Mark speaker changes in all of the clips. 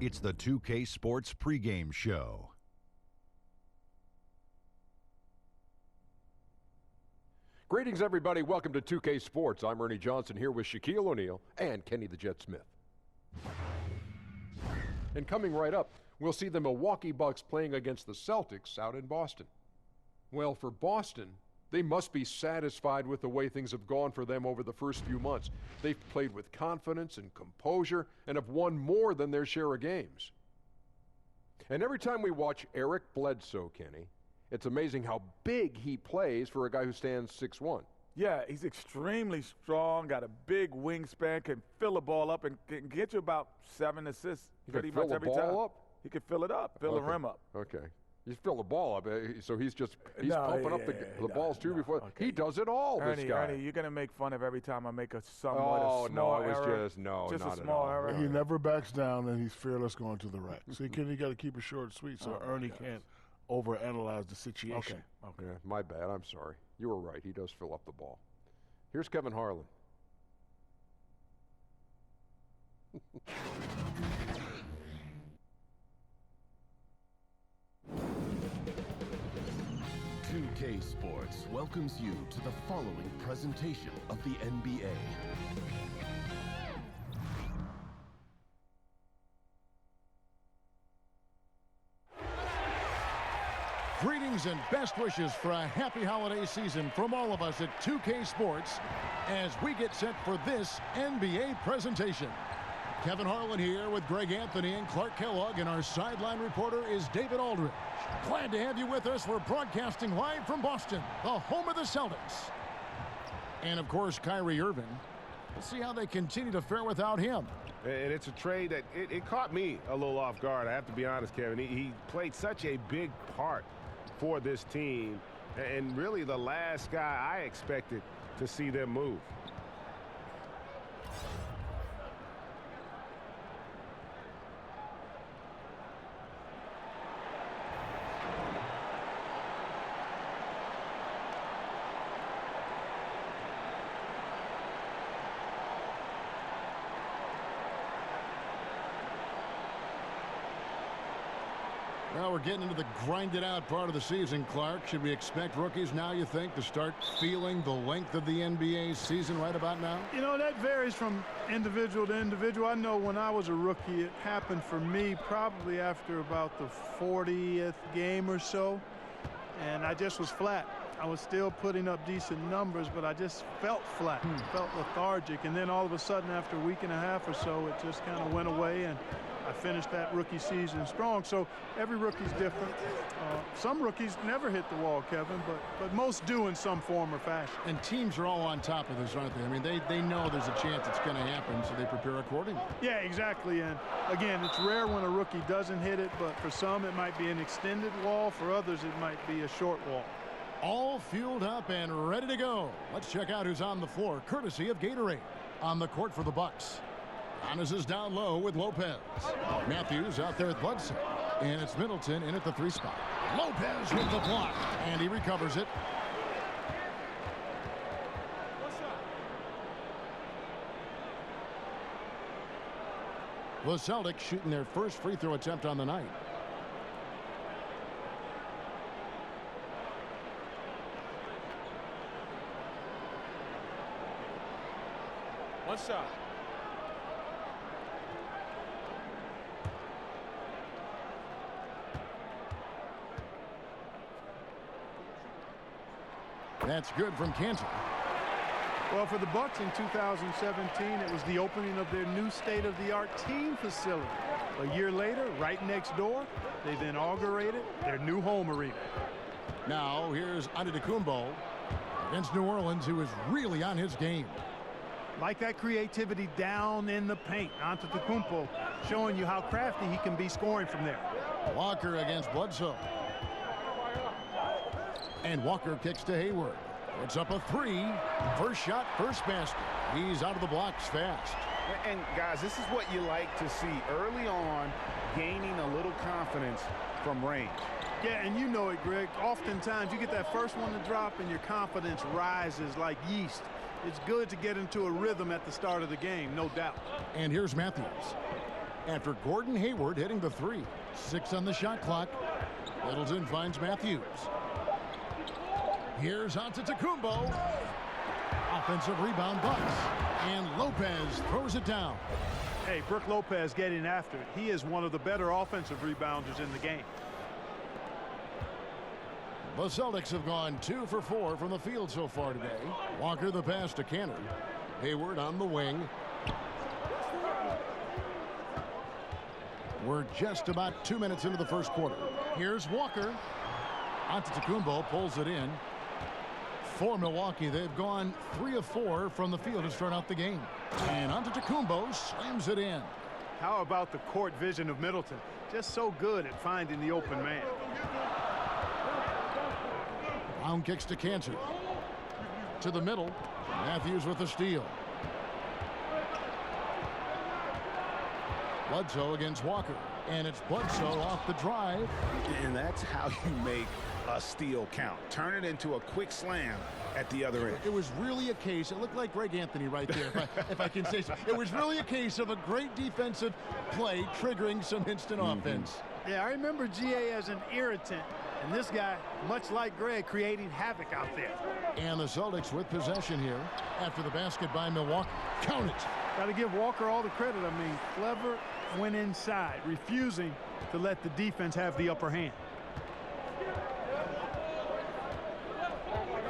Speaker 1: It's the 2K Sports pregame show.
Speaker 2: Greetings, everybody. Welcome to 2K Sports. I'm Ernie Johnson here with Shaquille O'Neal and Kenny the Jet Smith. And coming right up, we'll see the Milwaukee Bucks playing against the Celtics out in Boston. Well, for Boston, they must be satisfied with the way things have gone for them over the first few months. They've played with confidence and composure and have won more than their share of games. And every time we watch Eric Bledsoe, Kenny, it's amazing how big he plays for a guy who stands 6'1".
Speaker 3: Yeah, he's extremely strong, got a big wingspan, can fill the ball up, and can get you about 7 assists pretty much every time.
Speaker 2: Fill the ball up?
Speaker 3: He can fill it up, fill the rim up.
Speaker 2: Okay. You fill the ball up, so he's pumping up the balls too before. Okay. He does it all, this guy.
Speaker 3: Ernie, you're going to make fun of every time I make a small error.
Speaker 2: Just
Speaker 3: not a
Speaker 2: at
Speaker 3: small
Speaker 2: all.
Speaker 3: error.
Speaker 4: He never backs down, and he's fearless going to the rack. See, Kenny, you got to keep it short and sweet so Ernie can't overanalyze the situation.
Speaker 3: Okay.
Speaker 2: Yeah, my bad. I'm sorry. You were right. He does fill up the ball. Here's Kevin Harlan.
Speaker 5: 2K Sports welcomes you to the following presentation of the NBA.
Speaker 6: Greetings and best wishes for a happy holiday season from all of us at 2K Sports as we get set for this NBA presentation. Kevin Harlan here with Greg Anthony and Clark Kellogg, and our sideline reporter is David Aldridge. Glad to have you with us. We're broadcasting live from Boston, the home of the Celtics. And, of course, Kyrie Irving. We'll see how they continue to fare without him.
Speaker 7: And it's a trade that it caught me a little off guard, I have to be honest, Kevin. He played such a big part for this team, and really the last guy I expected to see them move.
Speaker 6: Well, we're getting into the grinded-out part of the season, Clark. Should we expect rookies now, you think, to start feeling the length of the NBA season right about now?
Speaker 8: You know, that varies from individual to individual. I know when I was a rookie, it happened for me probably after about the 40th game or so, and I just was flat. I was still putting up decent numbers, but I just felt flat, felt lethargic, and then all of a sudden after a week and a half or so, it just kind of went away, and I finished that rookie season strong. So every rookie's different. Some rookies never hit the wall, Kevin, but most do in some form or fashion.
Speaker 6: And teams are all on top of this, aren't they? I mean, they know there's a chance it's going to happen, so they prepare accordingly.
Speaker 8: Yeah, exactly. And again, it's rare when a rookie doesn't hit it, but for some it might be an extended wall. For others, it might be a short wall.
Speaker 6: All fueled up and ready to go. Let's check out who's on the floor, courtesy of Gatorade. On the court for the Bucks, Giannis is down low with Lopez. Matthews out there with Bledsoe. And it's Middleton in at the 3 spot. Lopez with the block. And he recovers it. The Celtics shooting their first free throw attempt on the night.
Speaker 3: One shot.
Speaker 6: That's good from Cantor.
Speaker 8: Well, for the Bucks in 2017, it was the opening of their new state-of-the-art team facility. A year later, right next door, they then inaugurated their new home arena.
Speaker 6: Now, here's Antetokounmpo against New Orleans, who is really on his game.
Speaker 8: Like that creativity down in the paint. Antetokounmpo showing you how crafty he can be scoring from there.
Speaker 6: Walker against Bledsoe. And Walker kicks to Hayward. Puts up a 3. First shot, first basket. He's out of the blocks fast.
Speaker 7: And guys, this is what you like to see early on, gaining a little confidence from range.
Speaker 8: Yeah, and you know it, Greg. Oftentimes you get that first one to drop and your confidence rises like yeast. It's good to get into a rhythm at the start of the game, no doubt.
Speaker 6: And here's Matthews. after Gordon Hayward hitting the three. 6 on the shot clock. Middleton finds Matthews. Here's Antetokounmpo. Offensive rebound Bucks. And Lopez throws it down.
Speaker 8: Hey, Brook Lopez getting after it. He is one of the better offensive rebounders in the game.
Speaker 6: The Celtics have gone 2 for 4 from the field so far today. Walker the pass to Canner. Hayward on the wing. We're just about 2 minutes into the first quarter. Here's Walker. Antetokounmpo pulls it in. For Milwaukee, they've gone 3 of 4 from the field to start out the game. And Antetokounmpo slams it in.
Speaker 8: How about the court vision of Middleton? Just so good at finding the open man.
Speaker 6: Brown kicks to Cantor. To the middle. Matthews with the steal. Bledsoe against Walker. And it's Bledsoe off the drive.
Speaker 9: And that's how you make a steal count. Turn it into a quick slam at the other end.
Speaker 6: It was really a case. It looked like Greg Anthony right there, if I can say so. It was really a case of a great defensive play triggering some instant offense.
Speaker 8: Yeah, I remember GA as an irritant. And this guy, much like Greg, creating havoc out there.
Speaker 6: And the Celtics with possession here after the basket by Milwaukee. Count it.
Speaker 8: Got to give Walker all the credit. I mean, clever went inside, refusing to let the defense have the upper hand.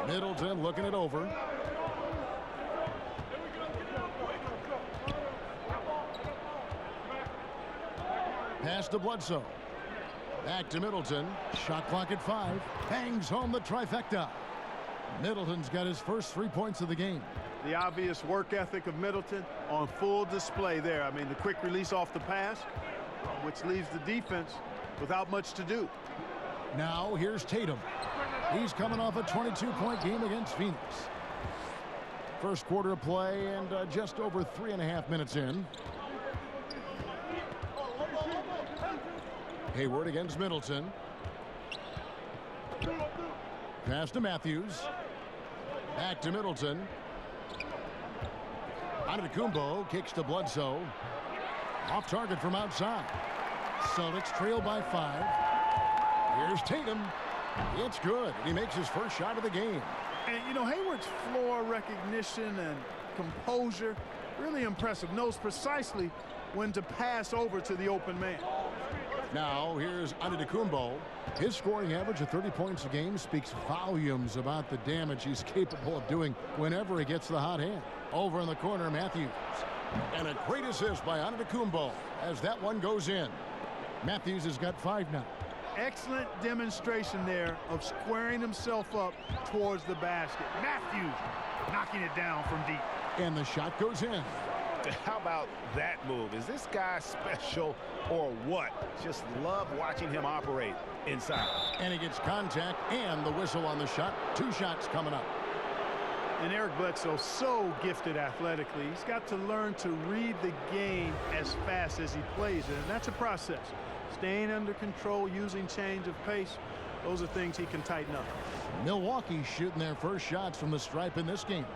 Speaker 6: Middleton looking it over. Pass to Bledsoe. Back to Middleton. Shot clock at 5. Bangs home the trifecta. Middleton's got his first 3 points of the game.
Speaker 8: The obvious work ethic of Middleton on full display there. I mean, the quick release off the pass, which leaves the defense without much to do.
Speaker 6: Now here's Tatum. He's coming off a 22-point game against Phoenix. First quarter of play and just over 3.5 minutes in. Hayward against Middleton. Pass to Matthews. Back to Middleton. Antetokounmpo kicks to Bledsoe. Off target from outside. Celtics trail by 5. Here's Tatum. It's good. He makes his first shot of the game.
Speaker 8: And, you know, Hayward's floor recognition and composure, really impressive. Knows precisely when to pass over to the open man.
Speaker 6: Now, here's Antetokounmpo. His scoring average of 30 points a game speaks volumes about the damage he's capable of doing whenever he gets the hot hand. Over in the corner, Matthews. And a great assist by Antetokounmpo as that one goes in. Matthews has got 5 now.
Speaker 8: Excellent demonstration there of squaring himself up towards the basket. Matthews knocking it down from deep.
Speaker 6: And the shot goes in.
Speaker 7: How about that move? Is this guy special or what? Just love watching him operate inside.
Speaker 6: And he gets contact and the whistle on the shot. 2 shots coming up.
Speaker 8: And Eric Bledsoe, so gifted athletically. He's got to learn to read the game as fast as he plays it. And that's a process. Staying under control, using change of pace. Those are things he can tighten up.
Speaker 6: Milwaukee shooting their first shots from the stripe in this game.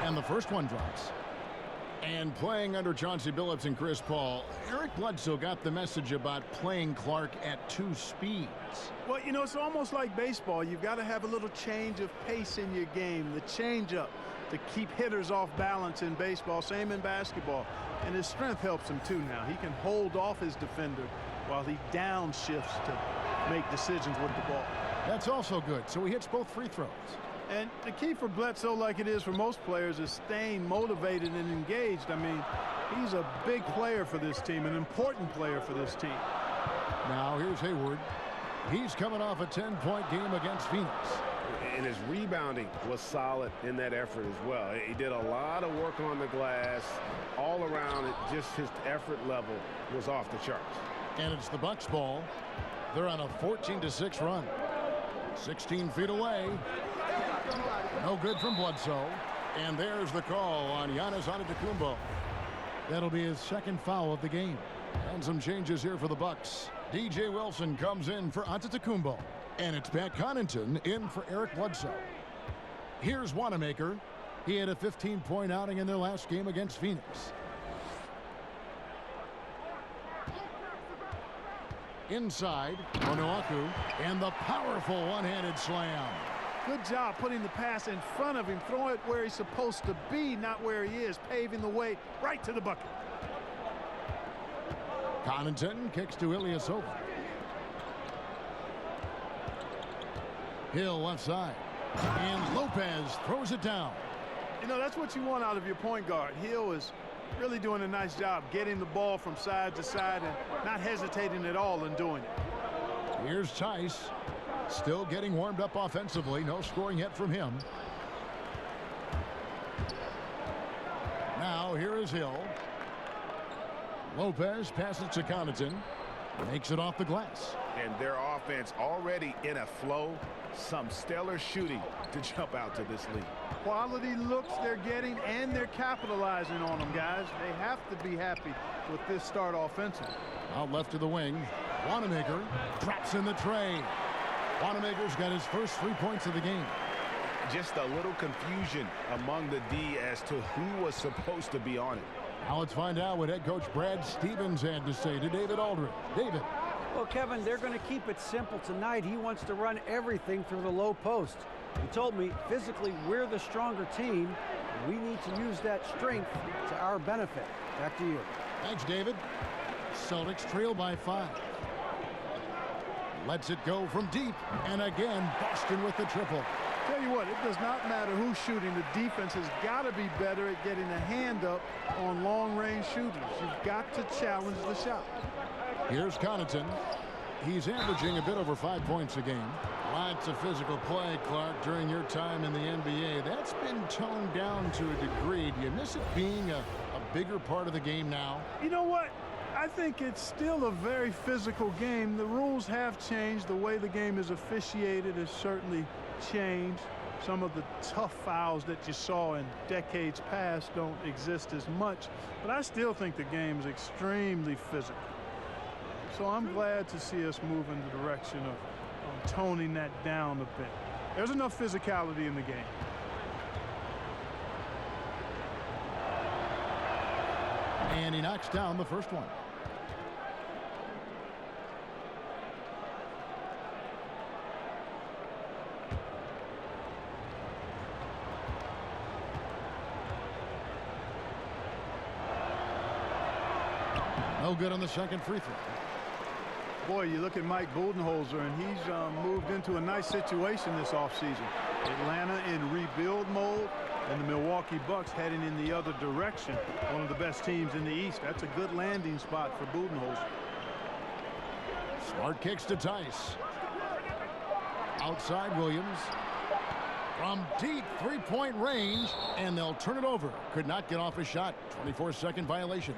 Speaker 6: And the first one drops. And playing under Chauncey Billups and Chris Paul, Eric Bledsoe got the message about playing Clark at 2 speeds.
Speaker 8: Well, you know, it's almost like baseball. You've got to have a little change of pace in your game, the change-up to keep hitters off balance in baseball, same in basketball. And his strength helps him, too, now. He can hold off his defender while he downshifts to make decisions with the ball.
Speaker 6: That's also good, so he hits both free throws.
Speaker 8: And the key for Bledsoe, like it is for most players, is staying motivated and engaged. I mean, he's a big player for this team, an important player for this team.
Speaker 6: Now here's Hayward. He's coming off a 10-point game against Phoenix.
Speaker 7: And his rebounding was solid in that effort as well. He did a lot of work on the glass. All around it, just his effort level was off the charts.
Speaker 6: And it's the Bucks ball. They're on a 14-6 run. 16 feet away. No good from Bledsoe. And there's the call on Giannis Antetokounmpo. That'll be his second foul of the game. And some changes here for the Bucks. DJ Wilson comes in for Antetokounmpo. And it's Pat Connaughton in for Eric Bledsoe. Here's Wanamaker. He had a 15-point outing in their last game against Phoenix. Inside, Onuaku, and the powerful one-handed slam.
Speaker 8: Good job putting the pass in front of him. Throw it where he's supposed to be, not where he is. Paving the way right to the bucket.
Speaker 6: Connaughton kicks to Ilyasova. Hill left side. And Lopez throws it down.
Speaker 8: You know, that's what you want out of your point guard. Hill is really doing a nice job getting the ball from side to side and not hesitating at all in doing it.
Speaker 6: Here's Tice. Still getting warmed up offensively. No scoring yet from him. Now here is Hill. Lopez passes to Connaughton. Makes it off the glass.
Speaker 7: And their offense already in a flow. Some stellar shooting to jump out to this lead.
Speaker 8: Quality looks they're getting, and they're capitalizing on them, guys. They have to be happy with this start offensively.
Speaker 6: Out left to the wing. Wanamaker drops in the tray. Wanamaker's got his first 3 points of the game.
Speaker 7: Just a little confusion among the D as to who was supposed to be on it.
Speaker 6: Now let's find out what head coach Brad Stevens had to say to David Aldridge. David.
Speaker 10: Well, Kevin, they're going to keep it simple tonight. He wants to run everything through the low post. He told me physically we're the stronger team. And we need to use that strength to our benefit. Back to you.
Speaker 6: Thanks, David. Celtics trail by 5. Lets it go from deep. And again, Boston with the triple.
Speaker 8: Tell you what, it does not matter who's shooting. The defense has got to be better at getting a hand up on long-range shooters. You've got to challenge the shot.
Speaker 6: Here's Connaughton. He's averaging a bit over 5 points a game. Lots of physical play, Clark, during your time in the NBA. That's been toned down to a degree. Do you miss it being a bigger part of the game now?
Speaker 8: You know what? I think it's still a very physical game. The rules have changed. The way the game is officiated has certainly changed. Some of the tough fouls that you saw in decades past don't exist as much. But I still think the game is extremely physical. So I'm glad to see us move in the direction of toning that down a bit. There's enough physicality in the game.
Speaker 6: And he knocks down the first one. No good on the second free throw.
Speaker 8: Boy, you look at Mike Budenholzer, and he's moved into a nice situation this offseason. Atlanta in rebuild mode, and the Milwaukee Bucks heading in the other direction. One of the best teams in the East. That's a good landing spot for Budenholzer.
Speaker 6: Smart kicks to Tice. Outside Williams. From deep three-point range, and they'll turn it over. Could not get off a shot. 24-second violation.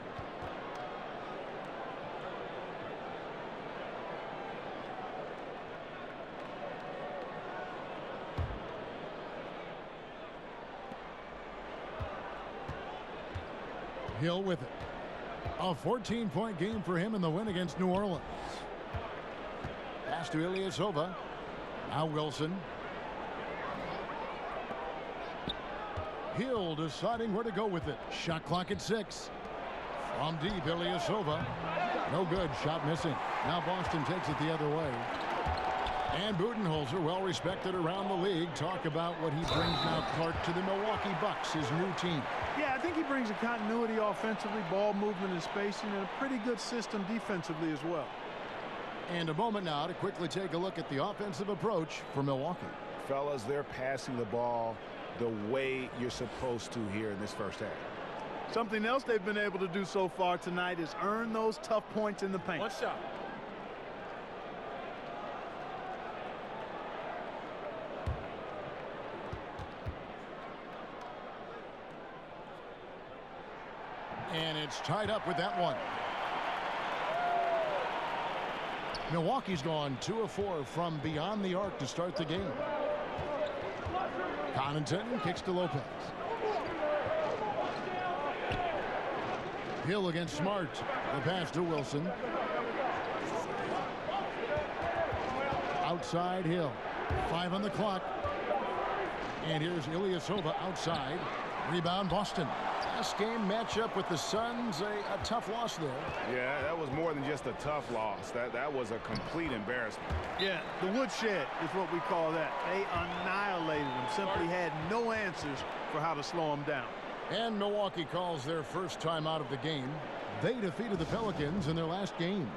Speaker 6: Hill with it. A 14-point game for him in the win against New Orleans. Pass to Ilyasova. Now Wilson. Hill deciding where to go with it. Shot clock at 6. From deep, Ilyasova. No good. Shot missing. Now Boston takes it the other way. And Budenholzer, well respected around the league. Talk about what he brings now, Clark, to the Milwaukee Bucks, his new team.
Speaker 8: Yeah, I think he brings a continuity offensively, ball movement and spacing, and a pretty good system defensively as well.
Speaker 6: And a moment now to quickly take a look at the offensive approach for Milwaukee.
Speaker 7: Fellas, they're passing the ball the way you're supposed to here in this first half.
Speaker 8: Something else they've been able to do so far tonight is earn those tough points in the paint.
Speaker 3: One shot.
Speaker 6: And it's tied up with that one. Milwaukee's gone 2 of 4 from beyond the arc to start the game. Connaughton kicks to Lopez. Hill against Smart. The pass to Wilson. Outside Hill. 5 on the clock. And here's Ilyasova outside. Rebound Boston. Last game matchup with the Suns, a tough loss there.
Speaker 7: Yeah, that was more than just a tough loss. That was a complete embarrassment.
Speaker 8: Yeah, the woodshed is what we call that. They annihilated them, simply had no answers for how to slow them down.
Speaker 6: And Milwaukee calls their first time out of the game. They defeated the Pelicans in their last game.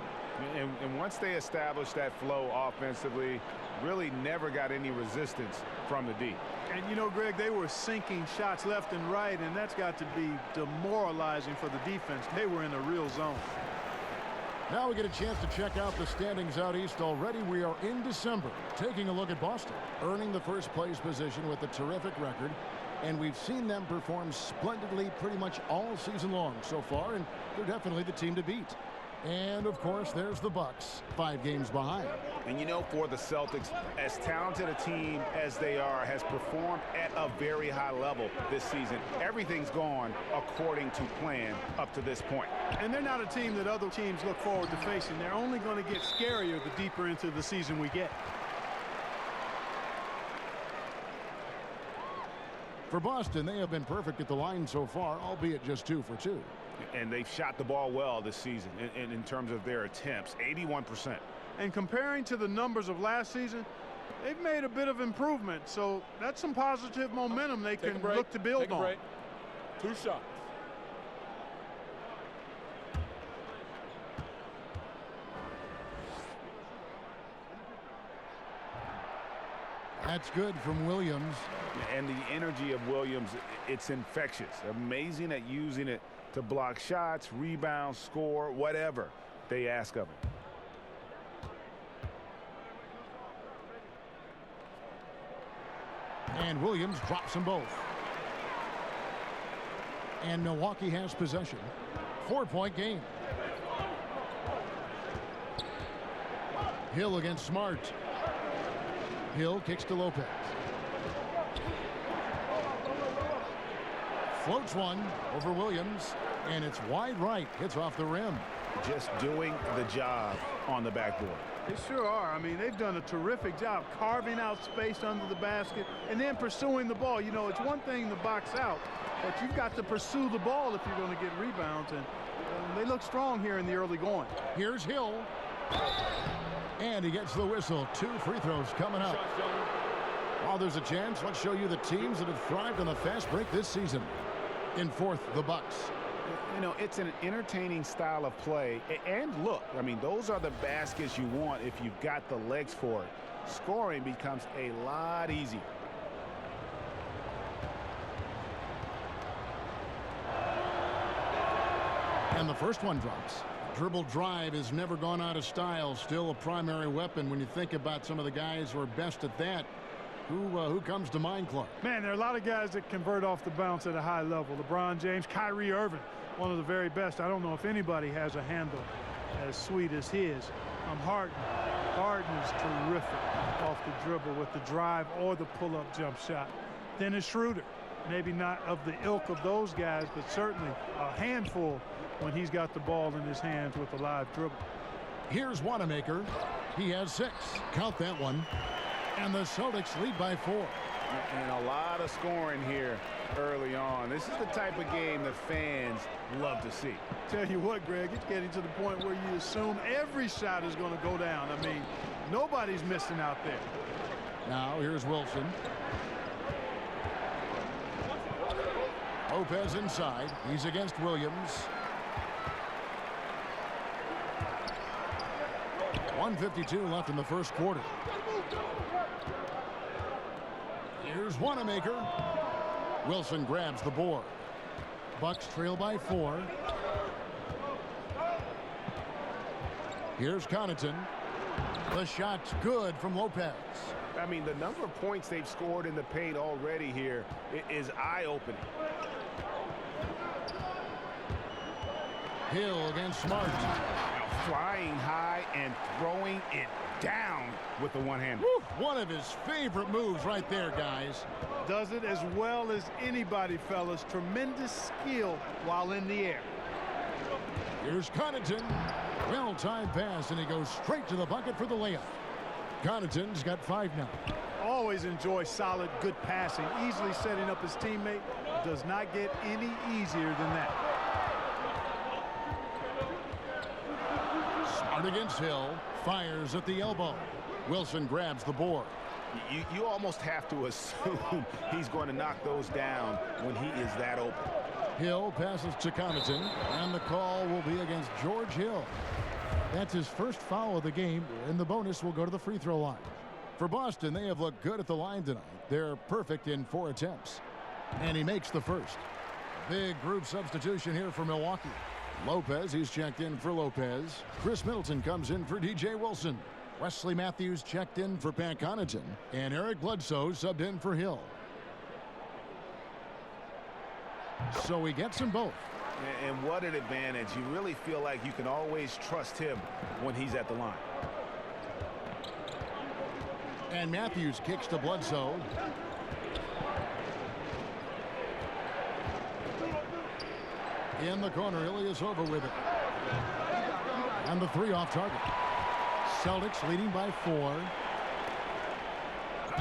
Speaker 7: And once they established that flow offensively, really never got any resistance from the D.
Speaker 8: And you know, Greg, they were sinking shots left and right, and that's got to be demoralizing for the defense. They were in a real zone.
Speaker 6: Now we get a chance to check out the standings out east already. We are in December, taking a look at Boston, earning the first place position with a terrific record. And we've seen them perform splendidly pretty much all season long so far, and they're definitely the team to beat. And, of course, there's the Bucks, 5 games behind.
Speaker 7: And, you know, for the Celtics, as talented a team as they are, has performed at a very high level this season. Everything's gone according to plan up to this point.
Speaker 8: And they're not a team that other teams look forward to facing. They're only going to get scarier the deeper into the season we get.
Speaker 6: For Boston, they have been perfect at the line so far, albeit just 2 for 2.
Speaker 7: And they've shot the ball well this season in terms of their attempts, 81%.
Speaker 8: And comparing to the numbers of last season, they've made a bit of improvement. So that's some positive momentum they can look to build on.
Speaker 3: 2 shots.
Speaker 6: That's good from Williams.
Speaker 7: And the energy of Williams, it's infectious. Amazing at using it to block shots, rebound, score, whatever they ask of him.
Speaker 6: And Williams drops them both. And Milwaukee has possession. 4-point game. Hill against Smart. Hill kicks to Lopez. Floats one over Williams, and it's wide right. Hits off the rim.
Speaker 7: Just doing the job on the backboard.
Speaker 8: They sure are. I mean, they've done a terrific job carving out space under the basket and then pursuing the ball. You know, it's one thing to box out, but you've got to pursue the ball if you're going to get rebounds, and they look strong here in the early going.
Speaker 6: Here's Hill. And he gets the whistle. 2 free throws coming up. While there's a chance, let's show you the teams that have thrived on the fast break this season. In 4th, the Bucks.
Speaker 7: You know, it's an entertaining style of play. And look, I mean, those are the baskets you want if you've got the legs for it. Scoring becomes a lot easier.
Speaker 6: And the first one drops. Dribble drive has never gone out of style. Still a primary weapon when you think about some of the guys who are best at that. Who comes to mind, Clark?
Speaker 8: Man, there are a lot of guys that convert off the bounce at a high level. LeBron James, Kyrie Irving, one of the very best. I don't know if anybody has a handle as sweet as his. Harden. Harden is terrific off the dribble with the drive or the pull-up jump shot. Dennis Schroeder, maybe not of the ilk of those guys, but certainly a handful when he's got the ball in his hands with a live dribble.
Speaker 6: Here's Wanamaker. He has 6. Count that one. And the Celtics lead by 4.
Speaker 7: And a lot of scoring here early on. This is the type of game that fans love to see.
Speaker 8: Tell you what, Greg, it's getting to the point where you assume every shot is going to go down. I mean, nobody's missing out there.
Speaker 6: Now here's Wilson. Lopez inside. He's against Williams. 1:52 left in the first quarter. Here's Wanamaker. Wilson grabs the board. Bucks trail by 4. Here's Connaughton. The shot's good from Lopez.
Speaker 7: I mean, the number of points they've scored in the paint already here is eye-opening.
Speaker 6: Hill against Smart.
Speaker 7: Flying high and throwing it down with the one-hander.
Speaker 6: One of his favorite moves right there, guys.
Speaker 8: Does it as well as anybody, fellas. Tremendous skill while in the air.
Speaker 6: Here's Connaughton. Well-timed pass, and he goes straight to the bucket for the layup. Connaughton's got 5 now.
Speaker 8: Always enjoy solid, good passing. Easily setting up his teammate. Does not get any easier than that.
Speaker 6: Smart against Hill. Fires at the elbow. Wilson grabs the board.
Speaker 9: You almost have to assume he's going to knock those down when he is that open.
Speaker 6: Hill passes to Connaughton, and the call will be against George Hill. That's his first foul of the game, and the bonus will go to the free throw line. For Boston, they have looked good at the line tonight. They're perfect in 4 attempts. And he makes the first. Big group substitution here for Milwaukee. Lopez, he's checked in for Lopez. Chris Middleton comes in for DJ Wilson. Wesley Matthews checked in for Pat Connaughton. And Eric Bledsoe subbed in for Hill. So he gets them both.
Speaker 9: And what an advantage. You really feel like you can always trust him when he's at the line.
Speaker 6: And Matthews kicks to Bledsoe. In the corner, Ilias over with it. And the 3 off target. Celtics leading by 4.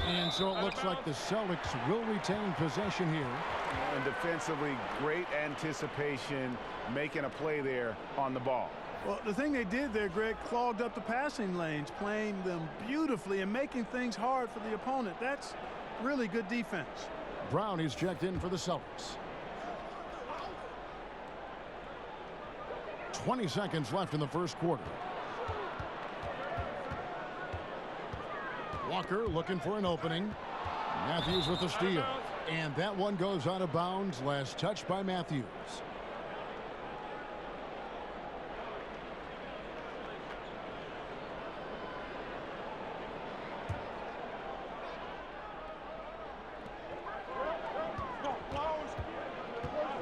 Speaker 6: And so it looks like the Celtics will retain possession here.
Speaker 7: And defensively, great anticipation, making a play there on the ball.
Speaker 8: Well, the thing they did there, Greg, clogged up the passing lanes, playing them beautifully and making things hard for the opponent. That's really good defense.
Speaker 6: Brown is checked in for the Celtics. 20 seconds left in the first quarter. Walker looking for an opening. Matthews with the steal. And that one goes out of bounds. Last touch by Matthews.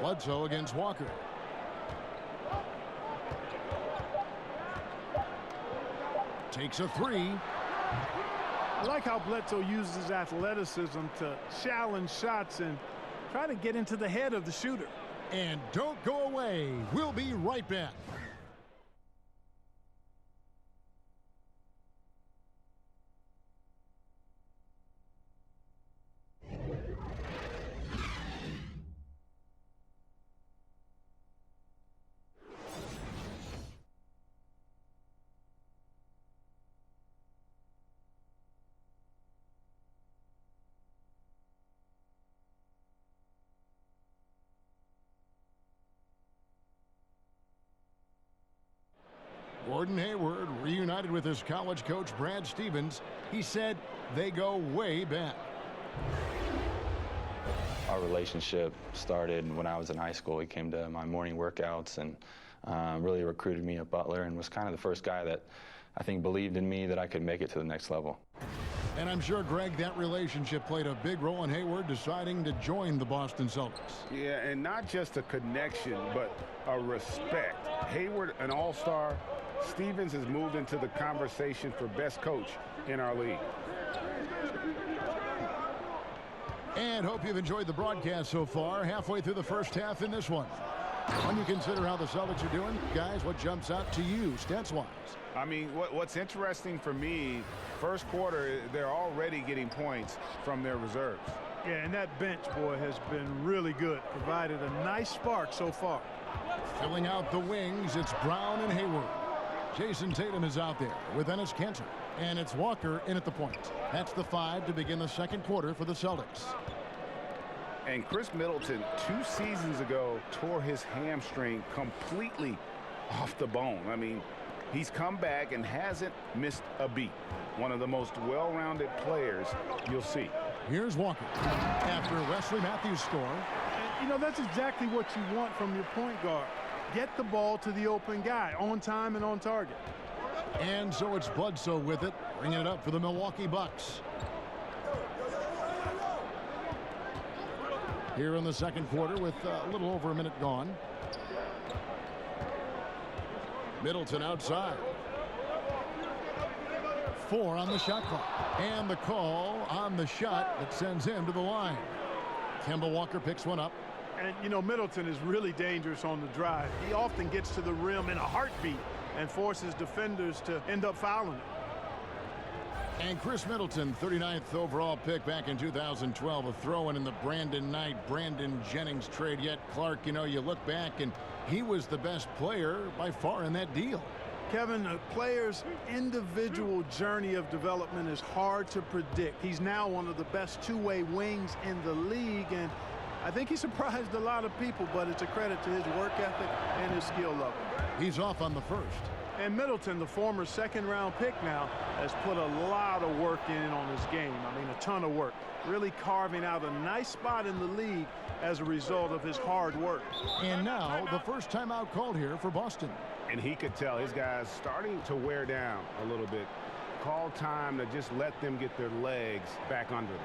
Speaker 6: Bledsoe against Walker. Takes a 3.
Speaker 8: I like how Bledsoe uses his athleticism to challenge shots and try to get into the head of the shooter.
Speaker 6: And don't go away. We'll be right back. Gordon Hayward reunited with his college coach Brad Stevens. He said they go way back.
Speaker 11: Our relationship started when I was in high school. He came to my morning workouts and really recruited me at Butler and was kind of the first guy that I think believed in me that I could make it to the next level.
Speaker 6: And I'm sure, Greg, that relationship played a big role in Hayward deciding to join the Boston Celtics.
Speaker 7: Yeah, and not just a connection, but a respect. Hayward, an all-star. Stevens has moved into the conversation for best coach in our league.
Speaker 6: And hope you've enjoyed the broadcast so far. Halfway through the first half in this one. When you consider how the Celtics are doing, guys, what jumps out to you, stats-wise?
Speaker 7: I mean, what's interesting for me, first quarter, they're already getting points from their reserves.
Speaker 8: Yeah, and that bench, boy, has been really good. Provided a nice spark so far.
Speaker 6: Filling out the wings, it's Brown and Hayward. Jason Tatum is out there with Enes Kanter. And it's Walker in at the point. That's the 5 to begin the second quarter for the Celtics.
Speaker 7: And Chris Middleton, 2 seasons ago, tore his hamstring completely off the bone. I mean, he's come back and hasn't missed a beat. One of the most well-rounded players you'll see.
Speaker 6: Here's Walker after Wesley Matthews score.
Speaker 8: And, you know, that's exactly what you want from your point guard. Get the ball to the open guy on time and on target.
Speaker 6: And so it's Bledsoe with it, bringing it up for the Milwaukee Bucks. Here in the second quarter with a little over a minute gone. Middleton outside. 4 on the shot clock. And the call on the shot that sends him to the line. Kemba Walker picks one up.
Speaker 8: And, you know, Middleton is really dangerous on the drive. He often gets to the rim in a heartbeat and forces defenders to end up fouling him.
Speaker 6: And Chris Middleton, 39th overall pick back in 2012, a throw-in in the Brandon Knight, Brandon Jennings trade. Yet, Clark, you know, you look back and he was the best player by far in that deal.
Speaker 8: Kevin, a player's individual journey of development is hard to predict. He's now one of the best two-way wings in the league, and I think he surprised a lot of people, but it's a credit to his work ethic and his skill level.
Speaker 6: He's off on the first.
Speaker 8: And Middleton, the former second-round pick now, has put a lot of work in on his game. I mean, a ton of work. Really carving out a nice spot in the league as a result of his hard work.
Speaker 6: And now, the first timeout called here for Boston.
Speaker 7: And he could tell his guys starting to wear down a little bit. Call time to just let them get their legs back under them.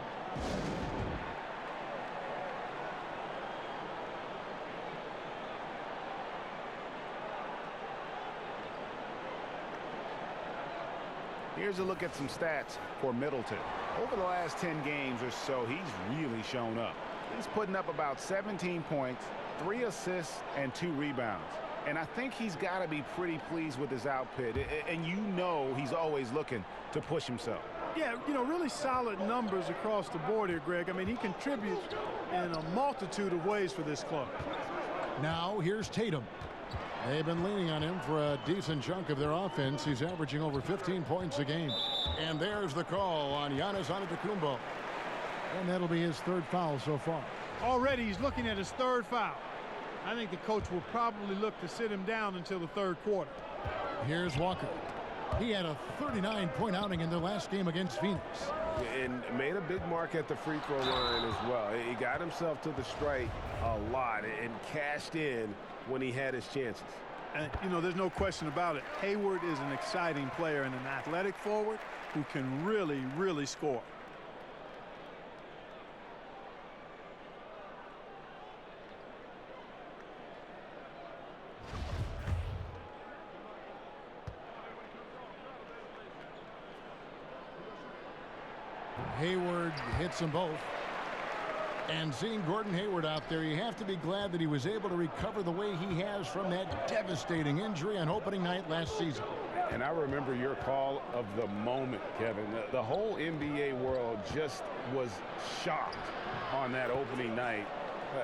Speaker 7: Here's a look at some stats for Middleton. Over the last 10 games or so, he's really shown up. He's putting up about 17 points, 3 assists, and 2 rebounds. And I think he's got to be pretty pleased with his output. And you know he's always looking to push himself.
Speaker 8: Yeah, you know, really solid numbers across the board here, Greg. I mean, he contributes in a multitude of ways for this club.
Speaker 6: Now, here's Tatum. They've been leaning on him for a decent chunk of their offense. He's averaging over 15 points a game. And there's the call on Giannis Antetokounmpo. And that'll be his 3rd foul so far.
Speaker 8: Already he's looking at his 3rd foul. I think the coach will probably look to sit him down until the 3rd quarter.
Speaker 6: Here's Walker. He had a 39-point outing in their last game against Phoenix.
Speaker 7: And made a big mark at the free throw line as well. He got himself to the strike a lot and cashed in when he had his chances.
Speaker 8: And, you know, there's no question about it. Hayward is an exciting player and an athletic forward who can really, really score.
Speaker 6: Hayward hits them both. And seeing Gordon Hayward out there, you have to be glad that he was able to recover the way he has from that devastating injury on opening night last season.
Speaker 7: And I remember your call of the moment, Kevin. The whole NBA world just was shocked on that opening night.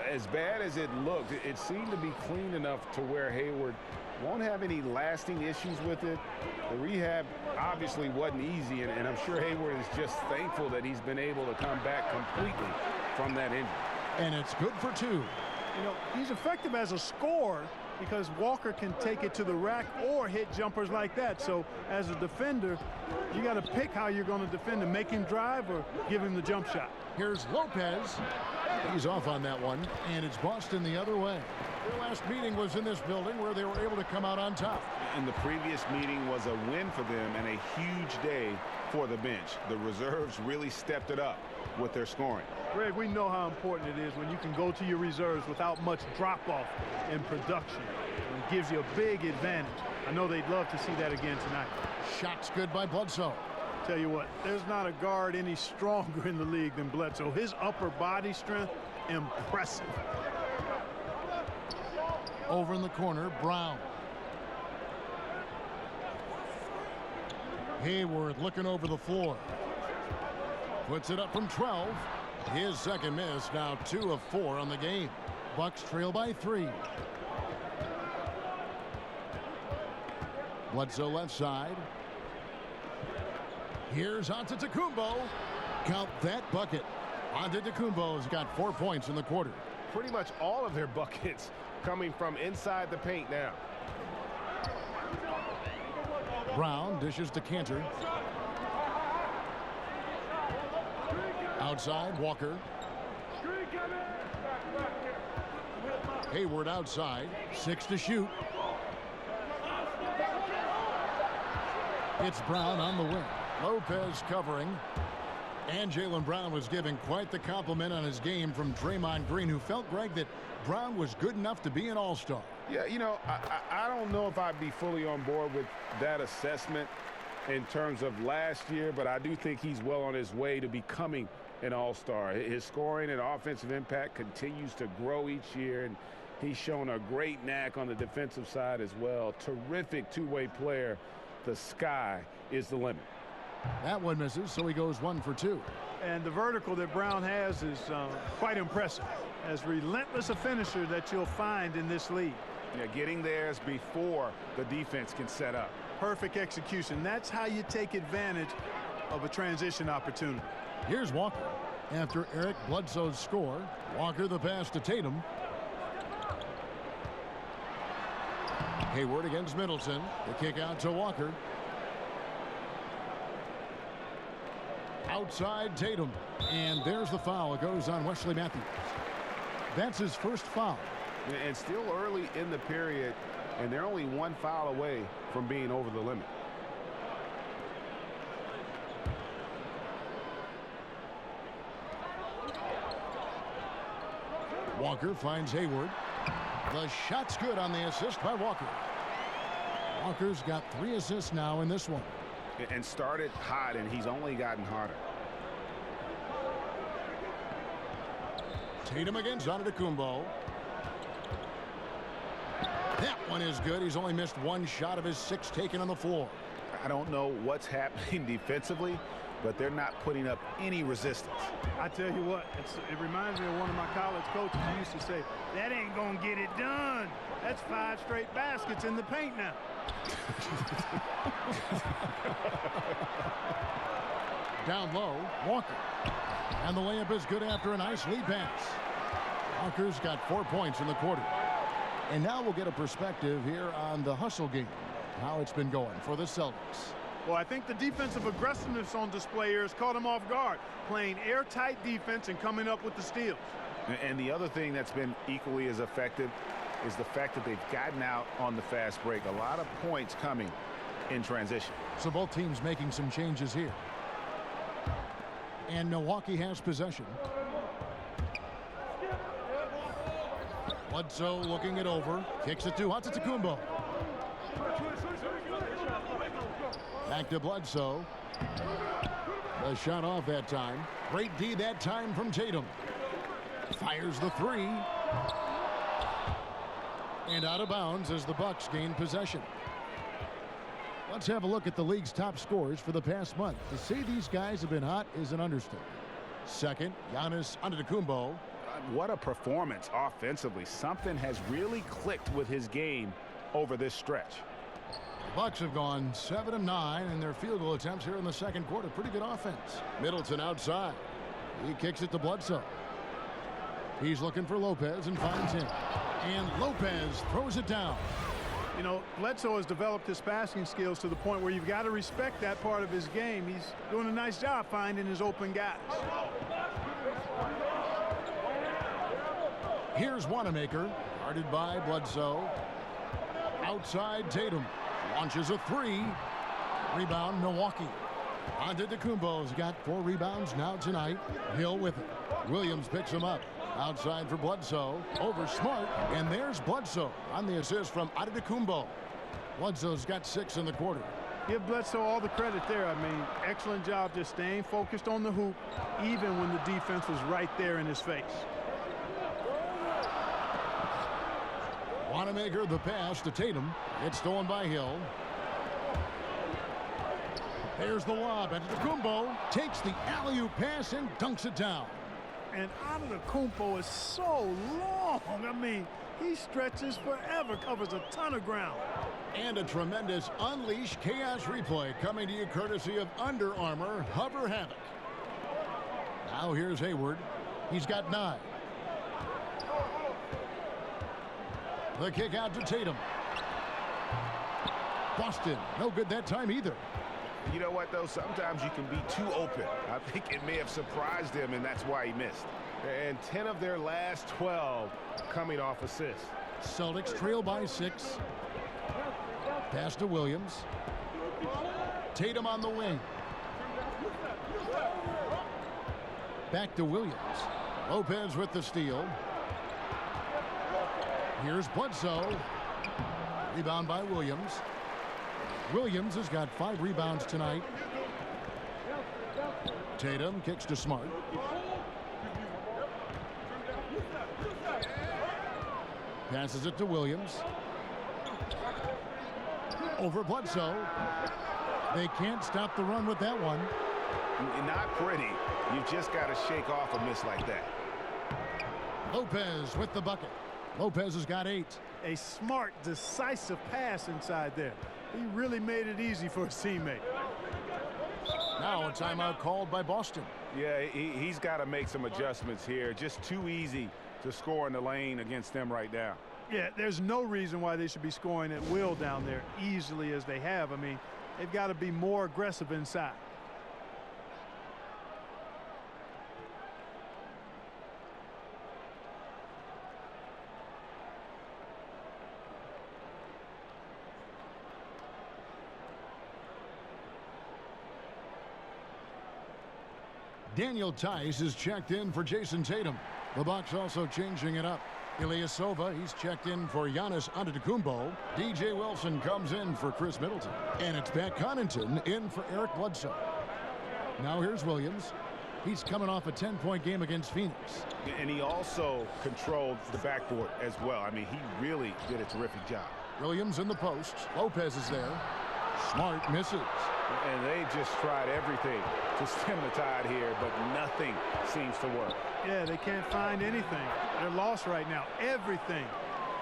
Speaker 7: As bad as it looked, it seemed to be clean enough to where Hayward won't have any lasting issues with it. The rehab obviously wasn't easy, and I'm sure Hayward is just thankful that he's been able to come back completely from that injury.
Speaker 6: And it's good for 2.
Speaker 8: You know, he's effective as a scorer because Walker can take it to the rack or hit jumpers like that. So as a defender, you got to pick how you're going to defend him, make him drive or give him the jump shot.
Speaker 6: Here's Lopez. He's off on that one, and it's Boston the other way. Their last meeting was in this building where they were able to come out on top.
Speaker 7: And the previous meeting was a win for them and a huge day for the bench. The reserves really stepped it up with their scoring.
Speaker 8: Greg, we know how important it is when you can go to your reserves without much drop-off in production. It gives you a big advantage. I know they'd love to see that again tonight.
Speaker 6: Shots good by Bledsoe.
Speaker 8: Tell you what, there's not a guard any stronger in the league than Bledsoe. His upper body strength, impressive.
Speaker 6: Over in the corner, Brown. Hayward looking over the floor. Puts it up from 12. His second miss, now 2 of 4 on the game. Bucks trail by 3. Bledsoe left side. Here's Antetokounmpo. Count that bucket. Antetokounmpo's got 4 points in the quarter.
Speaker 7: Pretty much all of their buckets coming from inside the paint now.
Speaker 6: Brown dishes to Cantor. Outside, Walker. Hayward outside. 6 to shoot. It's Brown on the wing. Lopez covering. And Jaylen Brown was giving quite the compliment on his game from Draymond Green, who felt, Greg, that Brown was good enough to be an all-star.
Speaker 7: Yeah, you know, I don't know if I'd be fully on board with that assessment in terms of last year, but I do think he's well on his way to becoming an all-star. His scoring and offensive impact continues to grow each year, and he's shown a great knack on the defensive side as well. Terrific two-way player. The sky is the limit.
Speaker 6: That one misses, so he goes 1 for 2.
Speaker 8: And the vertical that Brown has is quite impressive. As relentless a finisher that you'll find in this league.
Speaker 9: Yeah, getting theirs before the defense can set up.
Speaker 8: Perfect execution. That's how you take advantage of a transition opportunity.
Speaker 6: Here's Walker. After Eric Bledsoe's score, Walker the pass to Tatum. Hayward against Middleton. The kick out to Walker. Outside Tatum. And there's the foul. It goes on Wesley Matthews. That's his first foul.
Speaker 7: And still early in the period, and they're only 1 foul away from being over the limit.
Speaker 6: Walker finds Hayward. The shot's good on the assist by Walker. Walker's got 3 assists now in this one.
Speaker 7: And started hot, and he's only gotten hotter.
Speaker 6: Tatum against Antetokounmpo. That one is good. He's only missed 1 shot of his 6 taken on the floor.
Speaker 9: I don't know what's happening defensively, but they're not putting up any resistance.
Speaker 8: I tell you what, it reminds me of one of my college coaches who used to say, that ain't going to get it done. That's 5 straight baskets in the paint now.
Speaker 6: Down low, Walker. And the layup is good after a nice lead pass. Walker's got 4 points in the quarter. And now we'll get a perspective here on the hustle game, how it's been going for the Celtics.
Speaker 8: Well, I think the defensive aggressiveness on display here has caught him off guard, playing airtight defense and coming up with the steals.
Speaker 9: And the other thing that's been equally as effective is the fact that they've gotten out on the fast break. A lot of points coming in transition.
Speaker 6: So both teams making some changes here. And Milwaukee has possession. Bledsoe looking it over. Kicks it to Antetokounmpo. Back to Bledsoe. The shot off that time. Great D that time from Tatum. Fires the 3. And out of bounds as the Bucks gain possession. Let's have a look at the league's top scorers for the past month. To say these guys have been hot is an understatement. Second, Giannis Antetokounmpo.
Speaker 9: What a performance offensively. Something has really clicked with his game over this stretch.
Speaker 6: The Bucks have gone 7 of 9 in their field goal attempts here in the second quarter. Pretty good offense. Middleton outside. He kicks it to Bledsoe. He's looking for Lopez and finds him. And Lopez throws it down.
Speaker 8: You know, Bledsoe has developed his passing skills to the point where you've got to respect that part of his game. He's doing a nice job finding his open guys.
Speaker 6: Here's Wanamaker, guarded by Bledsoe. Outside Tatum. Launches a 3. Rebound Milwaukee. Antetokounmpo's got 4 rebounds now tonight. Hill with it. Williams picks him up. Outside for Bledsoe. Over Smart. And there's Bledsoe on the assist from Antetokounmpo. Bledsoe's got 6 in the quarter.
Speaker 8: Give Bledsoe all the credit there. I mean, excellent job just staying focused on the hoop, even when the defense was right there in his face.
Speaker 6: Wanamaker the pass to Tatum. It's stolen by Hill. There's the lob. Antetokounmpo takes the alley-oop pass and dunks it down.
Speaker 8: And Antetokounmpo is so long. I mean, he stretches forever, covers a ton of ground.
Speaker 6: And a tremendous Unleash Chaos replay coming to you courtesy of Under Armour Hover Havoc. Now here's Hayward. He's got 9. The kick out to Tatum. Boston, no good that time either.
Speaker 7: You know what, though? Sometimes you can be too open. I think it may have surprised him, and that's why he missed. And 10 of their last 12 coming off assists.
Speaker 6: Celtics trail by 6. Pass to Williams. Tatum on the wing. Back to Williams. Lopez with the steal. Here's Bledsoe. Rebound by Williams. Williams has got 5 rebounds tonight. Tatum kicks to Smart. Passes it to Williams. Over Bledsoe. They can't stop the run with that one.
Speaker 7: Not pretty. You've just got to shake off a miss like that.
Speaker 6: Lopez with the bucket. Lopez has got 8.
Speaker 8: A smart, decisive pass inside there. He really made it easy for his teammate.
Speaker 6: Now a timeout called by Boston.
Speaker 7: Yeah, he's got to make some adjustments here. Just too easy to score in the lane against them right now.
Speaker 8: Yeah, there's no reason why they should be scoring at will down there easily as they have. I mean, they've got to be more aggressive inside.
Speaker 6: Daniel Tice is checked in for Jason Tatum. The Bucks also changing it up. Ilyasova, he's checked in for Giannis Antetokounmpo. DJ Wilson comes in for Chris Middleton. And it's Pat Connaughton in for Eric Bledsoe. Now here's Williams. He's coming off a 10-point game against Phoenix.
Speaker 7: And he also controlled the backboard as well. I mean, he really did a terrific job.
Speaker 6: Williams in the post. Lopez is there. Smart misses.
Speaker 7: And they just tried everything to stem the tide here, but nothing seems to work.
Speaker 8: Yeah, they can't find anything. They're lost right now. Everything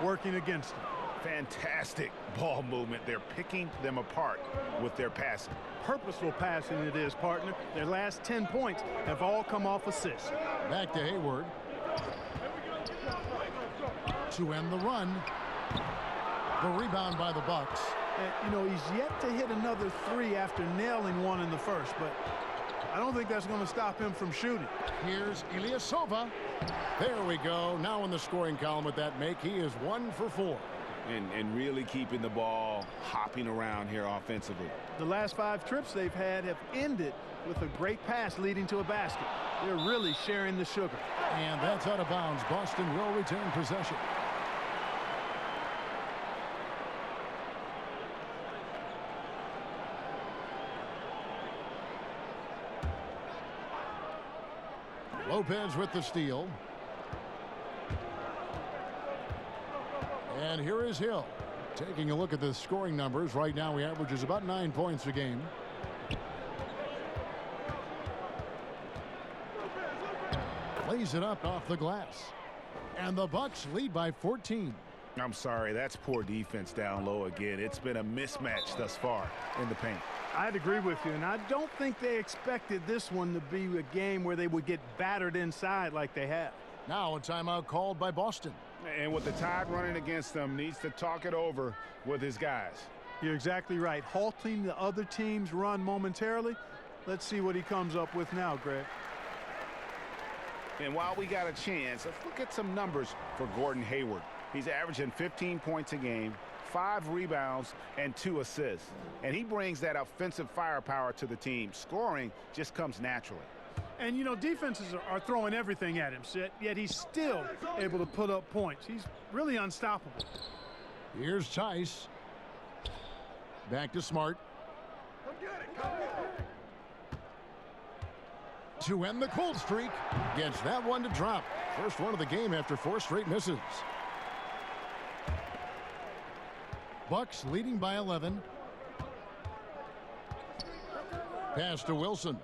Speaker 8: working against them.
Speaker 7: Fantastic ball movement. They're picking them apart with their passing.
Speaker 8: Purposeful passing it is, partner. Their last 10 points have all come off assists.
Speaker 6: Back to Hayward. To end the run. The rebound by the Bucks.
Speaker 8: You know, he's yet to hit another 3 after nailing one in the first, but I don't think that's going to stop him from shooting.
Speaker 6: Here's Ilyasova. There we go. Now in the scoring column with that make, he is 1 for 4.
Speaker 7: And really keeping the ball hopping around here offensively.
Speaker 8: The last 5 trips they've had have ended with a great pass leading to a basket. They're really sharing the sugar.
Speaker 6: And that's out of bounds. Boston will retain possession. Lopez with the steal. And here is Hill. Taking a look at the scoring numbers. Right now he averages about 9 points a game. Lays it up off the glass. And the Bucks lead by 14.
Speaker 7: I'm sorry, that's poor defense down low again. It's been a mismatch thus far in the paint.
Speaker 8: I'd agree with you, and I don't think they expected this one to be a game where they would get battered inside like they have.
Speaker 6: Now a timeout called by Boston.
Speaker 7: And with the tide running against them, needs to talk it over with his guys.
Speaker 8: You're exactly right. Halting the other team's run momentarily. Let's see what he comes up with now, Greg.
Speaker 7: And while we got a chance, let's look at some numbers for Gordon Hayward. He's averaging 15 points a game, 5 rebounds, and 2 assists. And he brings that offensive firepower to the team. Scoring just comes naturally.
Speaker 8: And, you know, defenses are throwing everything at him, yet he's still able to put up points. He's really unstoppable.
Speaker 6: Here's Tice. Back to Smart. To end the cold streak. Gets that one to drop. First one of the game after 4 straight misses. Bucks leading by 11. Pass to Wilson.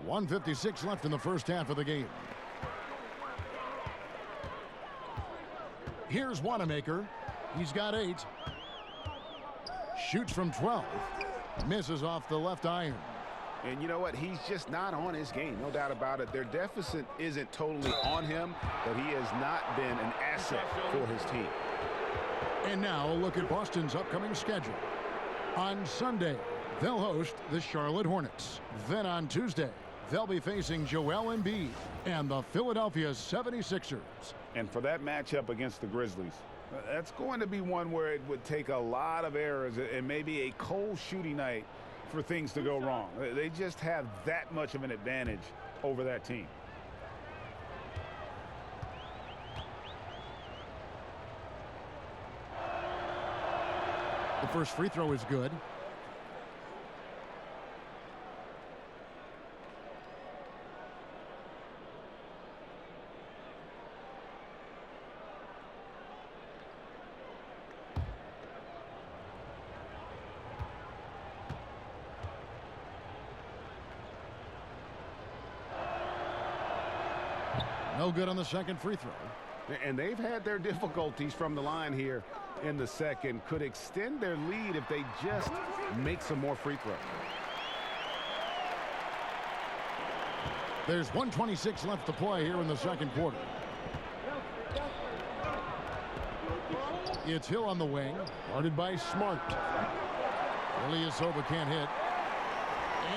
Speaker 6: .156 left in the first half of the game. Here's Wanamaker. He's got 8. Shoots from 12. Misses off the left iron.
Speaker 7: And you know what? He's just not on his game. No doubt about it. Their deficit isn't totally on him, but he has not been an asset for his team.
Speaker 6: And now a look at Boston's upcoming schedule. On Sunday, they'll host the Charlotte Hornets. Then on Tuesday, they'll be facing Joel Embiid and the Philadelphia 76ers.
Speaker 7: And for that matchup against the Grizzlies, that's going to be one where it would take a lot of errors and maybe a cold shooting night for things to go wrong. They just have that much of an advantage over that team.
Speaker 6: The first free throw is good. No good on the second free throw.
Speaker 7: And they've had their difficulties from the line here in the second. Could extend their lead if they just make some more free throws.
Speaker 6: There's 1:26 left to play here in the second quarter. It's Hill on the wing, guarded by Smart. Ilyasova can't hit.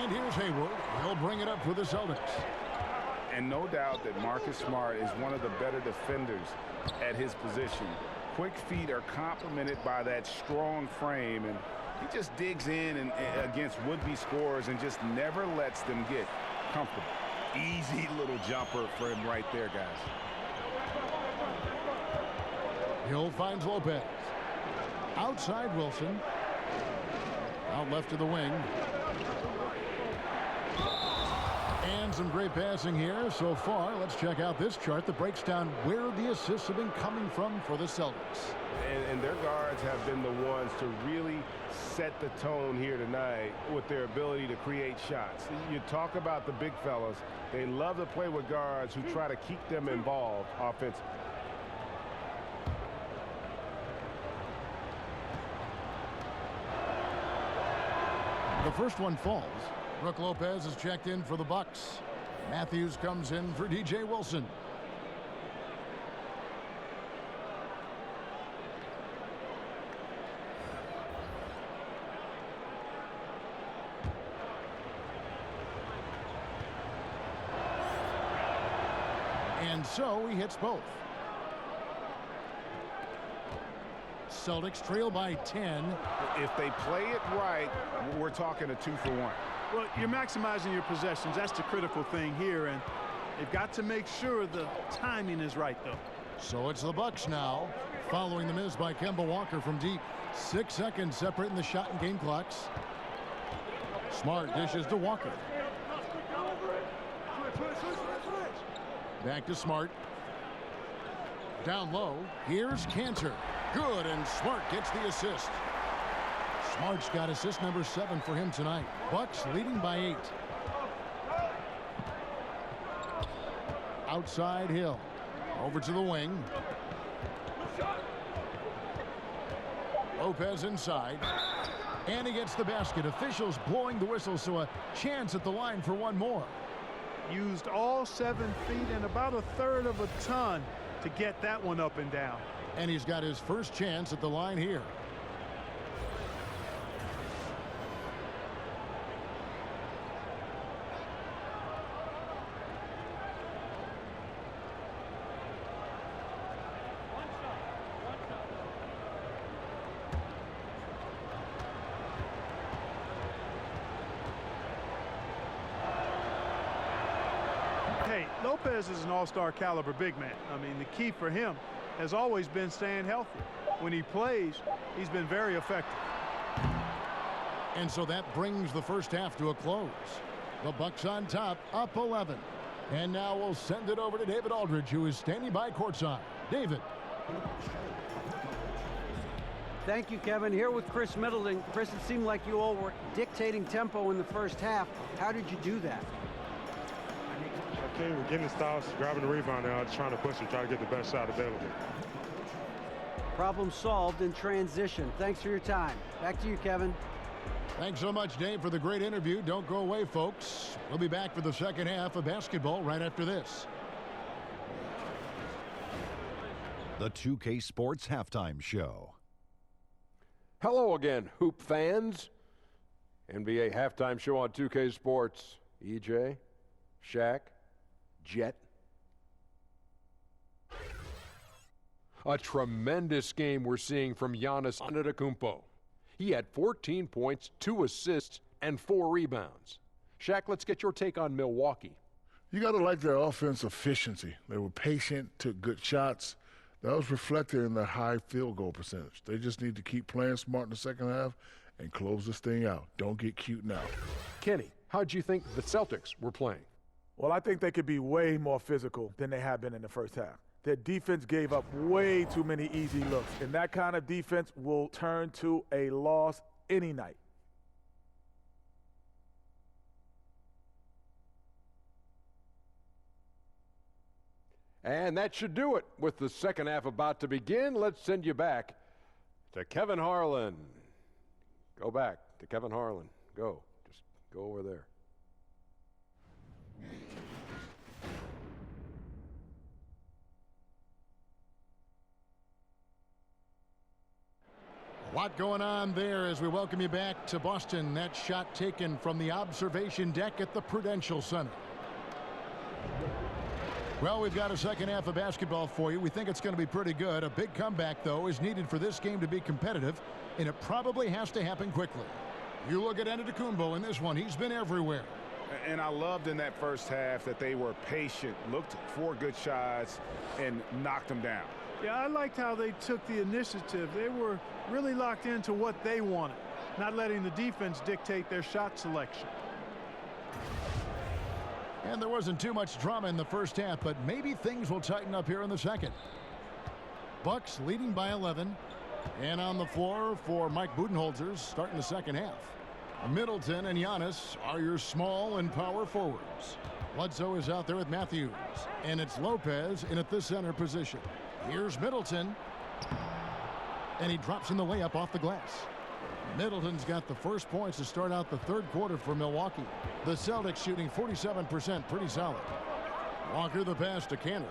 Speaker 6: And here's Hayward. He'll bring it up for the Celtics.
Speaker 7: And no doubt that Marcus Smart is one of the better defenders at his position. Quick feet are complemented by that strong frame, and he just digs in and against would-be scorers and just never lets them get comfortable. Easy little jumper for him right there, guys.
Speaker 6: Hill finds Lopez. Outside Wilson. Out left to the wing. And some great passing here so far. Let's check out this chart that breaks down where the assists have been coming from for the Celtics.
Speaker 7: And their guards have been the ones to really set the tone here tonight with their ability to create shots. You talk about the big fellas. They love to play with guards who try to keep them involved offensively.
Speaker 6: The first one falls. Brook Lopez is checked in for the Bucks. Matthews comes in for DJ Wilson. And so he hits both. Celtics trail by 10.
Speaker 7: If they play it right, we're talking a 2-for-1.
Speaker 8: Well, you're maximizing your possessions. That's the critical thing here, and they've got to make sure the timing is right, though.
Speaker 6: So it's the Bucks now, following the miss by Kemba Walker from deep. 6 seconds separating the shot and game clocks. Smart dishes to Walker. Back to Smart. Down low, here's Cantor. Good, and Smart gets the assist. Smart's got assist number 7 for him tonight. Bucks leading by 8. Outside Hill. Over to the wing. Lopez inside. And he gets the basket. Officials blowing the whistle, so a chance at the line for one more.
Speaker 8: Used all 7 feet and about 1/3 of a ton to get that one up and down.
Speaker 6: And he's got his first chance at the line here.
Speaker 8: Hey, Lopez is an all-star caliber big man. I mean, the key for him has always been staying healthy. When he plays, he's been very effective.
Speaker 6: And so that brings the first half to a close. The Bucks on top, up 11. And now we'll send it over to David Aldridge, who is standing by courtside. David.
Speaker 10: Thank you, Kevin. Here with Chris Middleton. Chris, it seemed like you all were dictating tempo in the first half. How did you do that?
Speaker 12: Okay, we're getting the stops, grabbing the rebound now, just trying to push and try to get the best shot available.
Speaker 10: Problem solved in transition. Thanks for your time. Back to you, Kevin.
Speaker 6: Thanks so much, Dave, for the great interview. Don't go away, folks. We'll be back for the second half of basketball right after this.
Speaker 1: The 2K Sports Halftime Show.
Speaker 2: Hello again, Hoop fans. NBA Halftime Show on 2K Sports. EJ, Shaq, Jet. A tremendous game we're seeing from Giannis Antetokounmpo. He had 14 points, 2 assists, and 4 rebounds. Shaq, let's get your take on Milwaukee.
Speaker 4: You got to like their offense efficiency. They were patient, took good shots. That was reflected in their high field goal percentage. They just need to keep playing smart in the second half and close this thing out. Don't get cute now.
Speaker 2: Kenny, how'd you think the Celtics were playing?
Speaker 3: Well, I think they could be way more physical than they have been in the first half. Their defense gave up way too many easy looks, and that kind of defense will turn to a loss any night.
Speaker 2: And that should do it. With the second half about to begin, let's send you back to Kevin Harlan. Go back to Kevin Harlan. Go. Just go over there.
Speaker 6: A lot going on there as we welcome you back to Boston. That shot taken from the observation deck at the Prudential Center. Well, we've got a second half of basketball for you. We think it's going to be pretty good. A big comeback, though, is needed for this game to be competitive, and it probably has to happen quickly. You look at Antetokounmpo in this one. He's been everywhere.
Speaker 7: And I loved in that first half that they were patient, looked for good shots, and knocked them down.
Speaker 8: Yeah, I liked how they took the initiative. They were really locked into what they wanted, not letting the defense dictate their shot selection.
Speaker 6: And there wasn't too much drama in the first half, but maybe things will tighten up here in the second. Bucks leading by 11. And on the floor for Mike Budenholzer starting the second half. Middleton and Giannis are your small and power forwards. Bledsoe is out there with Matthews. And it's Lopez in at the center position. Here's Middleton. And he drops in the layup off the glass. Middleton's got the first points to start out the third quarter for Milwaukee. The Celtics shooting 47%, pretty solid. Walker the pass to Canner.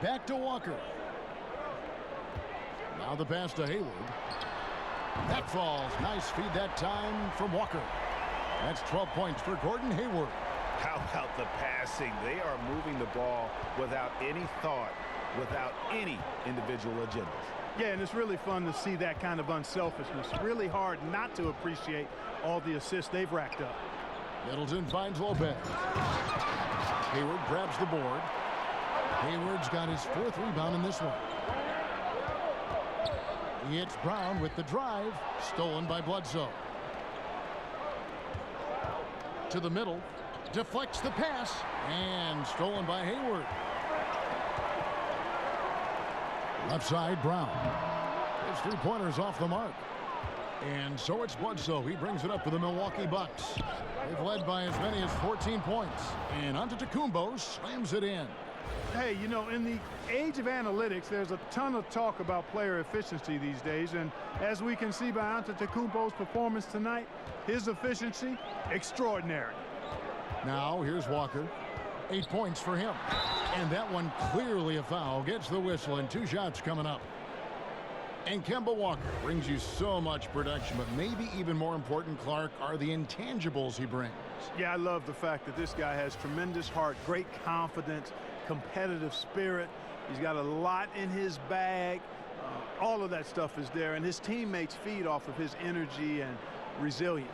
Speaker 6: Back to Walker. Now the pass to Hayward. That falls. Nice feed that time from Walker. That's 12 points for Gordon Hayward.
Speaker 7: How about the passing? They are moving the ball without any thought, without any individual agendas.
Speaker 8: Yeah, and it's really fun to see that kind of unselfishness. Really hard not to appreciate all the assists they've racked up.
Speaker 6: Middleton finds Lopez. Hayward grabs the board. Hayward's got his fourth rebound in this one. It's Brown with the drive. Stolen by Bledsoe. To the middle. Deflects the pass. And stolen by Hayward. Left side, Brown. His three-pointers off the mark. And so it's Bledsoe. He brings it up for the Milwaukee Bucks. They've led by as many as 14 points. And Antetokounmpo slams it in.
Speaker 8: Hey, you know, in the age of analytics, there's a ton of talk about player efficiency these days. And as we can see by Antetokounmpo's performance tonight, his efficiency, extraordinary.
Speaker 6: Now, here's Walker. 8 points for him. And that one clearly a foul. Gets the whistle and 2 shots coming up. And Kemba Walker brings you so much production, but maybe even more important, Clark, are the intangibles he brings.
Speaker 8: Yeah, I love the fact that this guy has tremendous heart, great confidence, competitive spirit. He's got a lot in his bag. All of that stuff is there, and his teammates feed off of his energy and resilience.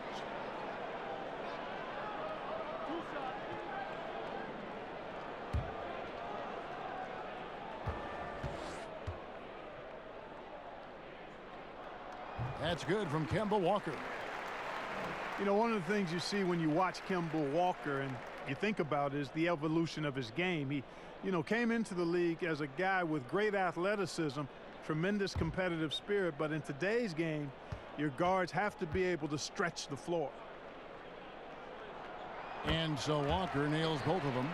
Speaker 6: That's good from Kemba Walker.
Speaker 8: You know, one of the things you see when you watch Kemba Walker and you think about is the evolution of his game. He, you know, came into the league as a guy with great athleticism, tremendous competitive spirit, but in today's game, your guards have to be able to stretch the floor.
Speaker 6: And so Walker nails both of them.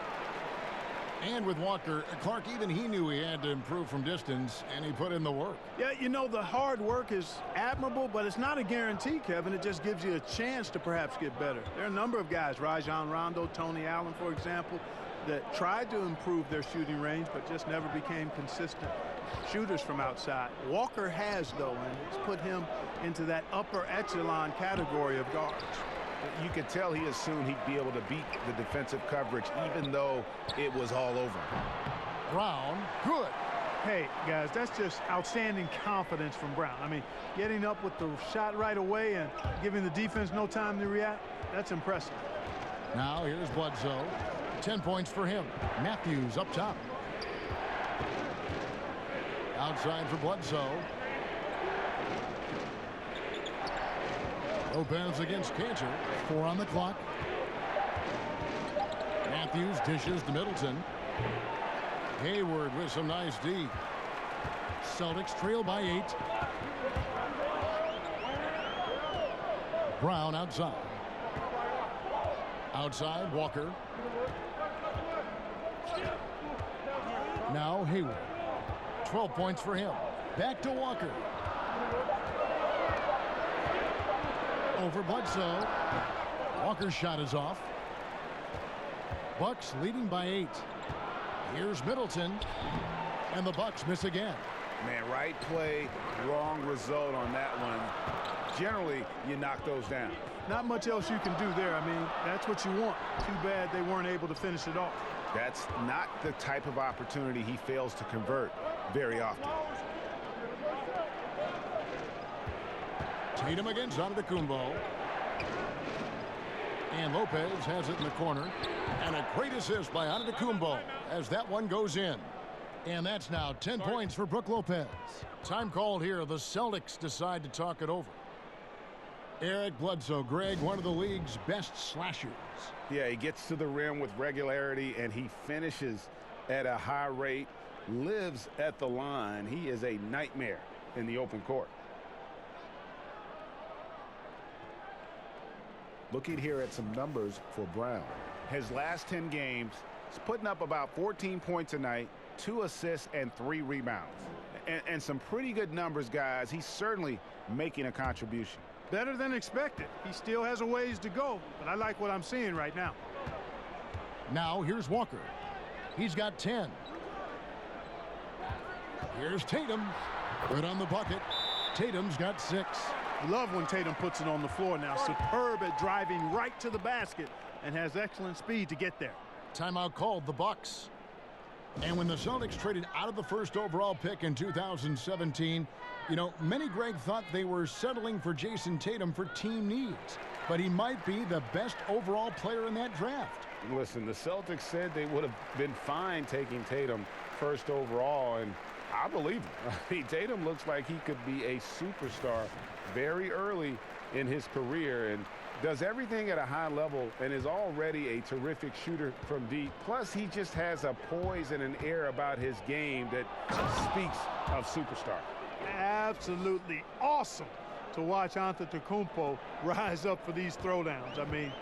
Speaker 6: And with Walker, Clark, even he knew he had to improve from distance, and he put in the work.
Speaker 8: Yeah, you know, the hard work is admirable, but it's not a guarantee, Kevin. It just gives you a chance to perhaps get better. There are a number of guys, Rajon Rondo, Tony Allen, for example, that tried to improve their shooting range, but just never became consistent shooters from outside. Walker has, though, and it's put him into that upper echelon category of guards.
Speaker 7: You could tell he assumed he'd be able to beat the defensive coverage, even though it was all over.
Speaker 6: Brown, good.
Speaker 8: Hey, guys, that's just outstanding confidence from Brown. I mean, getting up with the shot right away and giving the defense no time to react, that's impressive.
Speaker 6: Now here's Bledsoe. 10 points for him. Matthews up top. Outside for Bledsoe. Lopez against Cantor. 4 on the clock. Matthews dishes to Middleton. Hayward with some nice D. Celtics trail by 8. Brown outside. Outside, Walker. Now Hayward. 12 points for him. Back to Walker. Over Bledsoe. Walker's shot is off. Bucks leading by 8. Here's Middleton. And the Bucks miss again.
Speaker 7: Man, right play, wrong result on that one. Generally, you knock those down.
Speaker 8: Not much else you can do there. I mean, that's what you want. Too bad they weren't able to finish it off.
Speaker 7: That's not the type of opportunity he fails to convert very often.
Speaker 6: Tatum against Antetokounmpo. And Lopez has it in the corner. And a great assist by Antetokounmpo as that one goes in. And that's now 10 points for Brook Lopez. Time called here. The Celtics decide to talk it over. Eric Bledsoe, Greg, one of the league's best slashers.
Speaker 7: Yeah, he gets to the rim with regularity, and he finishes at a high rate, lives at the line. He is a nightmare in the open court. Looking here at some numbers for Brown. His last 10 games, he's putting up about 14 points a night, 2 assists, and 3 rebounds. And some pretty good numbers, guys. He's certainly making a contribution.
Speaker 8: Better than expected. He still has a ways to go, but I like what I'm seeing right now.
Speaker 6: Now here's Walker. He's got 10. Here's Tatum. Good on the bucket. Tatum's got 6.
Speaker 8: Love when Tatum puts it on the floor now. Superb at driving right to the basket and has excellent speed to get there.
Speaker 6: Timeout called, the Bucks. And when the Celtics traded out of the first overall pick in 2017, you know, many, Greg, thought they were settling for Jason Tatum for team needs. But he might be the best overall player in that draft.
Speaker 7: Listen, the Celtics said they would have been fine taking Tatum first overall, and I believe him. I mean, Tatum looks like he could be a superstar very early in his career and does everything at a high level and is already a terrific shooter from deep. Plus, he just has a poise and an air about his game that speaks of superstar.
Speaker 8: Absolutely awesome to watch Antetokounmpo rise up for these throwdowns. I mean,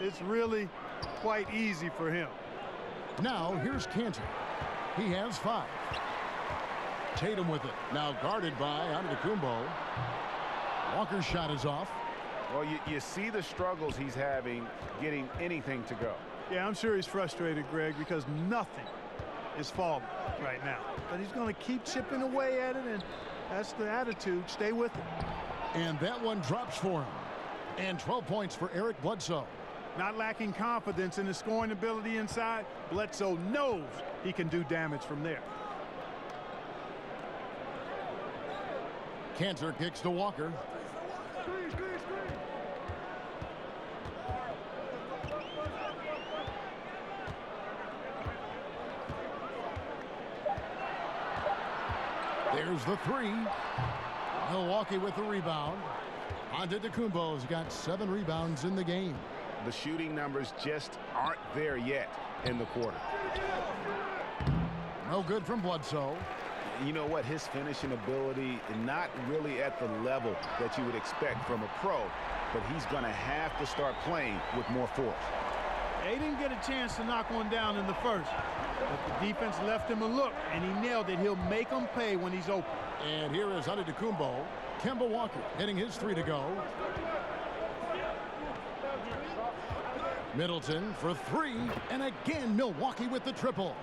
Speaker 8: it's really quite easy for him.
Speaker 6: Now, here's Cantor. He has 5. Tatum with it. Now guarded by Antetokounmpo. Walker's shot is off.
Speaker 7: Well, you see the struggles he's having getting anything to go.
Speaker 8: Yeah, I'm sure he's frustrated, Greg, because nothing is falling right now. But he's going to keep chipping away at it, and that's the attitude. Stay with it.
Speaker 6: And that one drops for him. And 12 points for Eric Bledsoe.
Speaker 8: Not lacking confidence in his scoring ability inside, Bledsoe knows he can do damage from there.
Speaker 6: Cantor kicks to Walker. There's the 3. Milwaukee with the rebound. Antetokounmpo's got 7 rebounds in the game.
Speaker 7: The shooting numbers just aren't there yet in the quarter.
Speaker 6: No good from Bledsoe.
Speaker 7: You know what? His finishing ability not really at the level that you would expect from a pro, but he's going to have to start playing with more force.
Speaker 8: They didn't get a chance to knock one down in the first, but the defense left him a look, and he nailed it. He'll make them pay when he's open.
Speaker 6: And here is Antetokounmpo. Kemba Walker hitting his 3 to go. Middleton for 3, and again Milwaukee with the triple.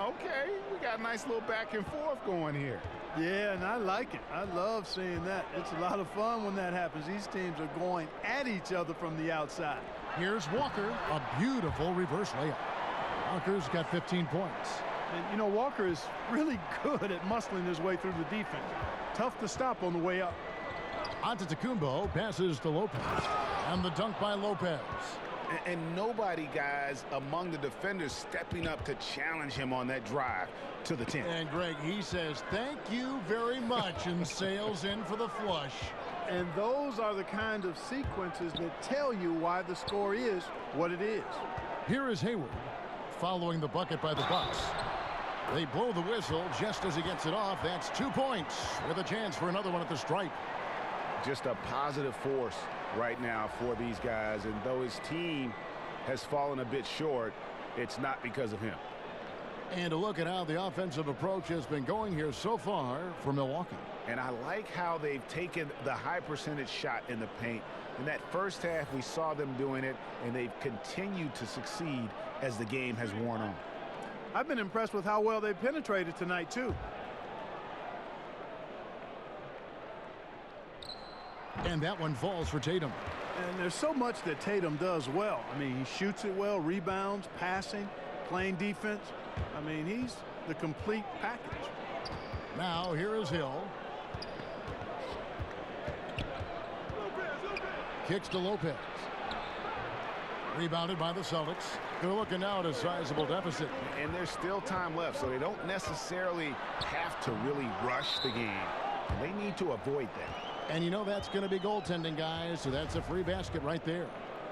Speaker 7: Okay, we got a nice little back and forth going here.
Speaker 8: Yeah, and I like it. I love seeing that. It's a lot of fun when that happens. These teams are going at each other from the outside.
Speaker 6: Here's Walker, a beautiful reverse layup. Walker's got 15 points.
Speaker 8: And, you know, Walker is really good at muscling his way through the defense. Tough to stop on the way up.
Speaker 6: Antetokounmpo passes to Lopez. And the dunk by Lopez.
Speaker 9: And nobody, guys, among the defenders stepping up to challenge him on that drive to the 10.
Speaker 6: And, Greg, he says, thank you very much, and sails in for the flush.
Speaker 8: And those are the kind of sequences that tell you why the score is what it is.
Speaker 6: Here is Hayward following the bucket by the Bucks. They blow the whistle just as he gets it off. That's 2 points with a chance for another one at the stripe.
Speaker 7: Just a positive force right now for these guys. And though his team has fallen a bit short, it's not because of him.
Speaker 6: And a look at how the offensive approach has been going here so far for Milwaukee.
Speaker 7: And I like how they've taken the high percentage shot in the paint. In that first half, we saw them doing it, and they've continued to succeed as the game has worn on.
Speaker 8: I've been impressed with how well they penetrated tonight, too.
Speaker 6: And that one falls for Tatum.
Speaker 8: And there's so much that Tatum does well. I mean, he shoots it well, rebounds, passing, playing defense. I mean, he's the complete package.
Speaker 6: Now here is Hill. Kicks to Lopez. Rebounded by the Celtics. They're looking now at a sizable deficit.
Speaker 7: And there's still time left, so they don't necessarily have to really rush the game. They need to avoid that.
Speaker 6: And you know that's going to be goaltending, guys, so that's a free basket right there.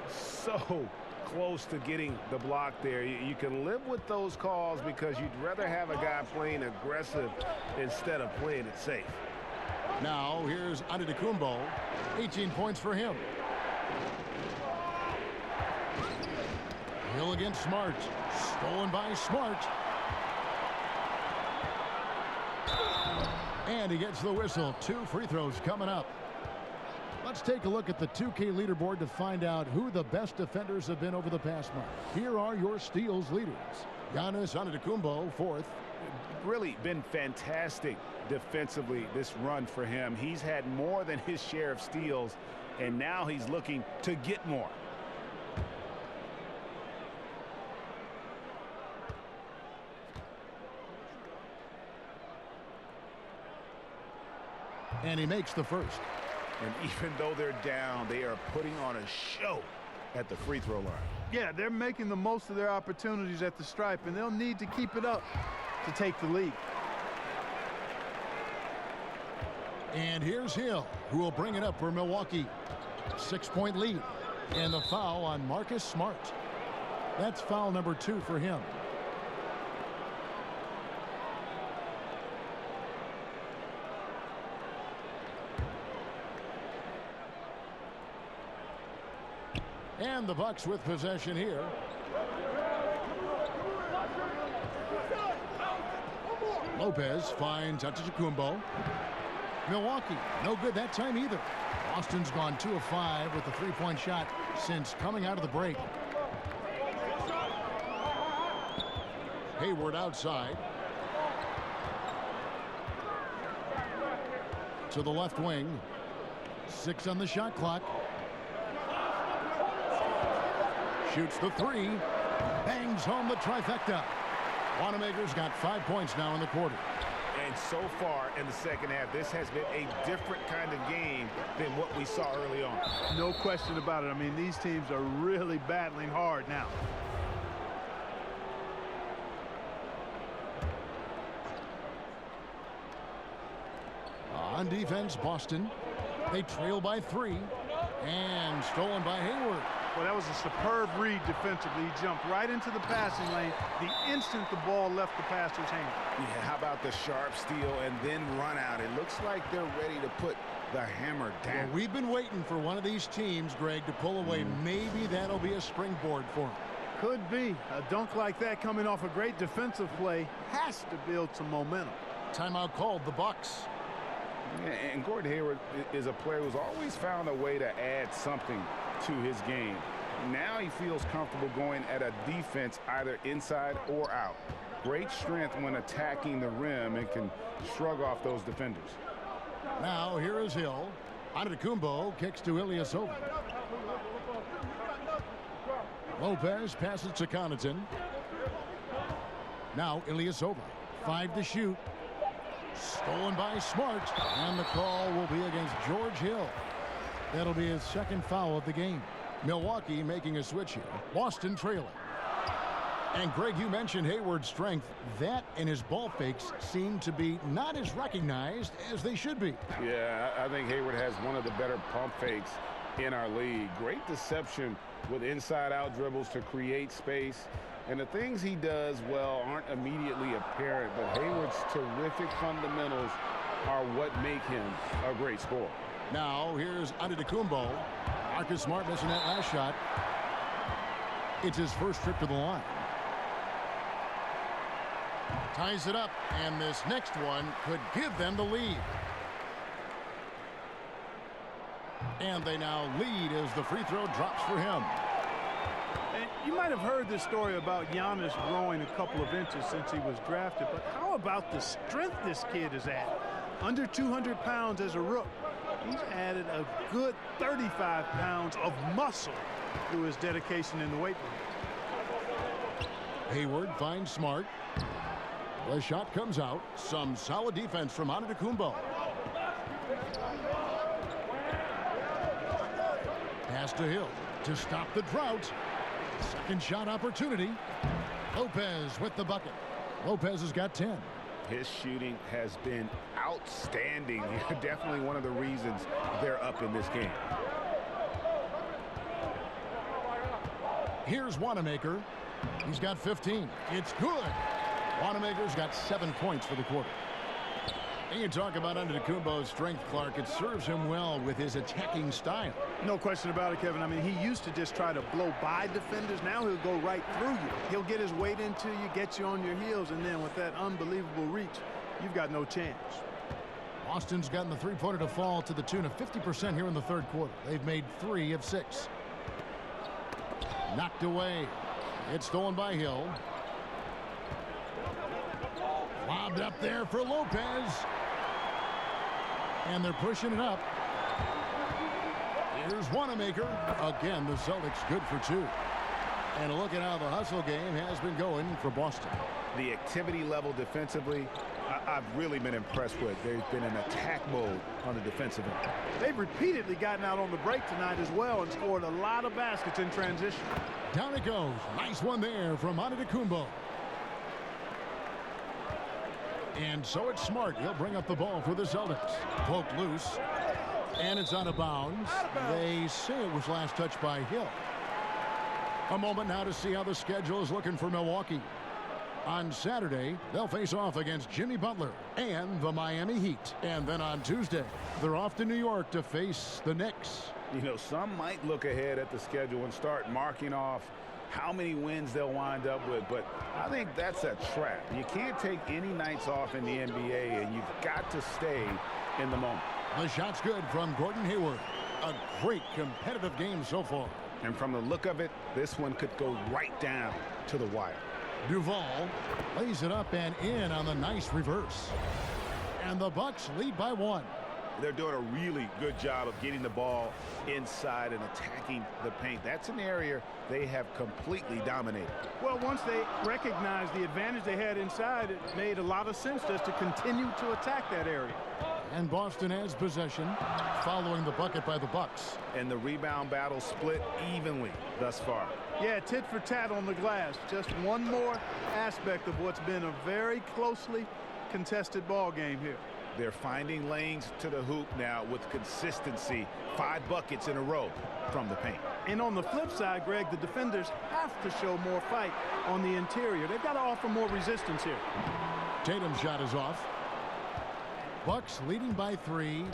Speaker 7: So close to getting the block there. You can live with those calls because you'd rather have a guy playing aggressive instead of playing it safe.
Speaker 6: Now here's Antetokounmpo. 18 points for him. Hill against Smart. Stolen by Smart. And he gets the whistle. 2 free throws coming up. Let's take a look at the 2K leaderboard to find out who the best defenders have been over the past month. Here are your steals leaders. Giannis Antetokounmpo, 4th.
Speaker 7: Really been fantastic defensively this run for him. He's had more than his share of steals, and now he's looking to get more.
Speaker 6: And he makes the first.
Speaker 7: And even though they're down, they are putting on a show at the free throw line.
Speaker 8: Yeah, they're making the most of their opportunities at the stripe, and they'll need to keep it up to take the lead.
Speaker 6: And here's Hill, who will bring it up for Milwaukee. 6-point lead. And the foul on Marcus Smart. That's foul number 2 for him. And the Bucks with possession here. Lopez finds Antetokounmpo. Milwaukee, no good that time either. Boston's gone 2 of 5 with a 3-point shot since coming out of the break. Hayward outside. To the left wing. 6 on the shot clock. Shoots the 3. Bangs home the trifecta. Wanamaker's got 5 points now in the quarter.
Speaker 7: And so far in the second half, this has been a different kind of game than what we saw early on.
Speaker 8: No question about it. I mean, these teams are really battling hard now.
Speaker 6: On defense, Boston. They trail by 3. And stolen by Hayward.
Speaker 8: Well, that was a superb read defensively. He jumped right into the passing lane the instant the ball left the passer's hand.
Speaker 7: Yeah, how about the sharp steal and then run out? It looks like they're ready to put the hammer down.
Speaker 6: Well, we've been waiting for one of these teams, Greg, to pull away. Maybe that'll be a springboard for them.
Speaker 8: Could be. A dunk like that coming off a great defensive play has to build some momentum.
Speaker 6: Timeout called, the Bucks.
Speaker 7: Yeah, and Gordon Hayward is a player who's always found a way to add something to his game. Now he feels comfortable going at a defense either inside or out. Great strength when attacking the rim and can shrug off those defenders.
Speaker 6: Now here is Hill. Antetokounmpo kicks to Ilyasova. Lopez passes to Connaughton. Now Ilyasova. 5 to shoot. Stolen by Smart. And the call will be against George Hill. That'll be his second foul of the game. Milwaukee making a switch here. Boston trailing. And Greg, you mentioned Hayward's strength. That and his ball fakes seem to be not as recognized as they should be.
Speaker 7: Yeah, I think Hayward has one of the better pump fakes in our league. Great deception with inside-out dribbles to create space. And the things he does well aren't immediately apparent, but Hayward's terrific fundamentals are what make him a great scorer.
Speaker 6: Now, here's Antetokounmpo. Marcus Smart missing that last shot. It's his first trip to the line. Ties it up, and this next one could give them the lead. And they now lead as the free throw drops for him.
Speaker 8: And you might have heard this story about Giannis growing a couple of inches since he was drafted, but how about the strength this kid is at? Under 200 pounds as a rook. He's added a good 35 pounds of muscle through his dedication in the weight room.
Speaker 6: Hayward finds Smart. The shot comes out. Some solid defense from Antetokounmpo. Pass to Hill to stop the drought. Second shot opportunity. Lopez with the bucket. Lopez has got 10.
Speaker 7: His shooting has been outstanding. Definitely one of the reasons they're up in this game.
Speaker 6: Here's Wanamaker. He's got 15. It's good. Wanamaker's got 7 points for the quarter. And you talk about Antetokounmpo's strength, Clark. It serves him well with his attacking style.
Speaker 8: No question about it, Kevin. I mean, he used to just try to blow by defenders. Now he'll go right through you. He'll get his weight into you, get you on your heels, and then with that unbelievable reach, you've got no chance.
Speaker 6: Boston's gotten the three-pointer to fall to the tune of 50% here in the third quarter. They've made 3 of 6. Knocked away. It's stolen by Hill. Lobbed up there for Lopez. And they're pushing it up. Here's Wanamaker. Again, the Celtics good for 2. And look at how the hustle game has been going for Boston.
Speaker 7: The activity level defensively, I've really been impressed with. There's been an attack mode on the defensive end.
Speaker 8: They've repeatedly gotten out on the break tonight as well and scored a lot of baskets in transition.
Speaker 6: Down it goes. Nice one there from Antetokounmpo. And so it's Smart. He'll bring up the ball for the Celtics. Poked loose. And it's out of bounds. They say it was last touched by Hill. A moment now to see how the schedule is looking for Milwaukee. On Saturday, they'll face off against Jimmy Butler and the Miami Heat. And then on Tuesday, they're off to New York to face the Knicks.
Speaker 7: You know, some might look ahead at the schedule and start marking off how many wins they'll wind up with, but I think that's a trap. You can't take any nights off in the NBA, and you've got to stay in the moment.
Speaker 6: The shot's good from Gordon Hayward. A great competitive game so far.
Speaker 7: And from the look of it, this one could go right down to the wire.
Speaker 6: Duval lays it up and in on the nice reverse. And the Bucks lead by 1.
Speaker 7: They're doing a really good job of getting the ball inside and attacking the paint. That's an area they have completely dominated.
Speaker 8: Well, once they recognized the advantage they had inside, it made a lot of sense just to continue to attack that area.
Speaker 6: And Boston has possession following the bucket by the Bucks.
Speaker 7: And the rebound battle split evenly thus far.
Speaker 8: Yeah, tit for tat on the glass. Just one more aspect of what's been a very closely contested ball game here.
Speaker 7: They're finding lanes to the hoop now with consistency. 5 buckets in a row from the paint.
Speaker 8: And on the flip side, Greg, the defenders have to show more fight on the interior. They've got to offer more resistance here.
Speaker 6: Tatum's shot is off. Bucks leading by 3.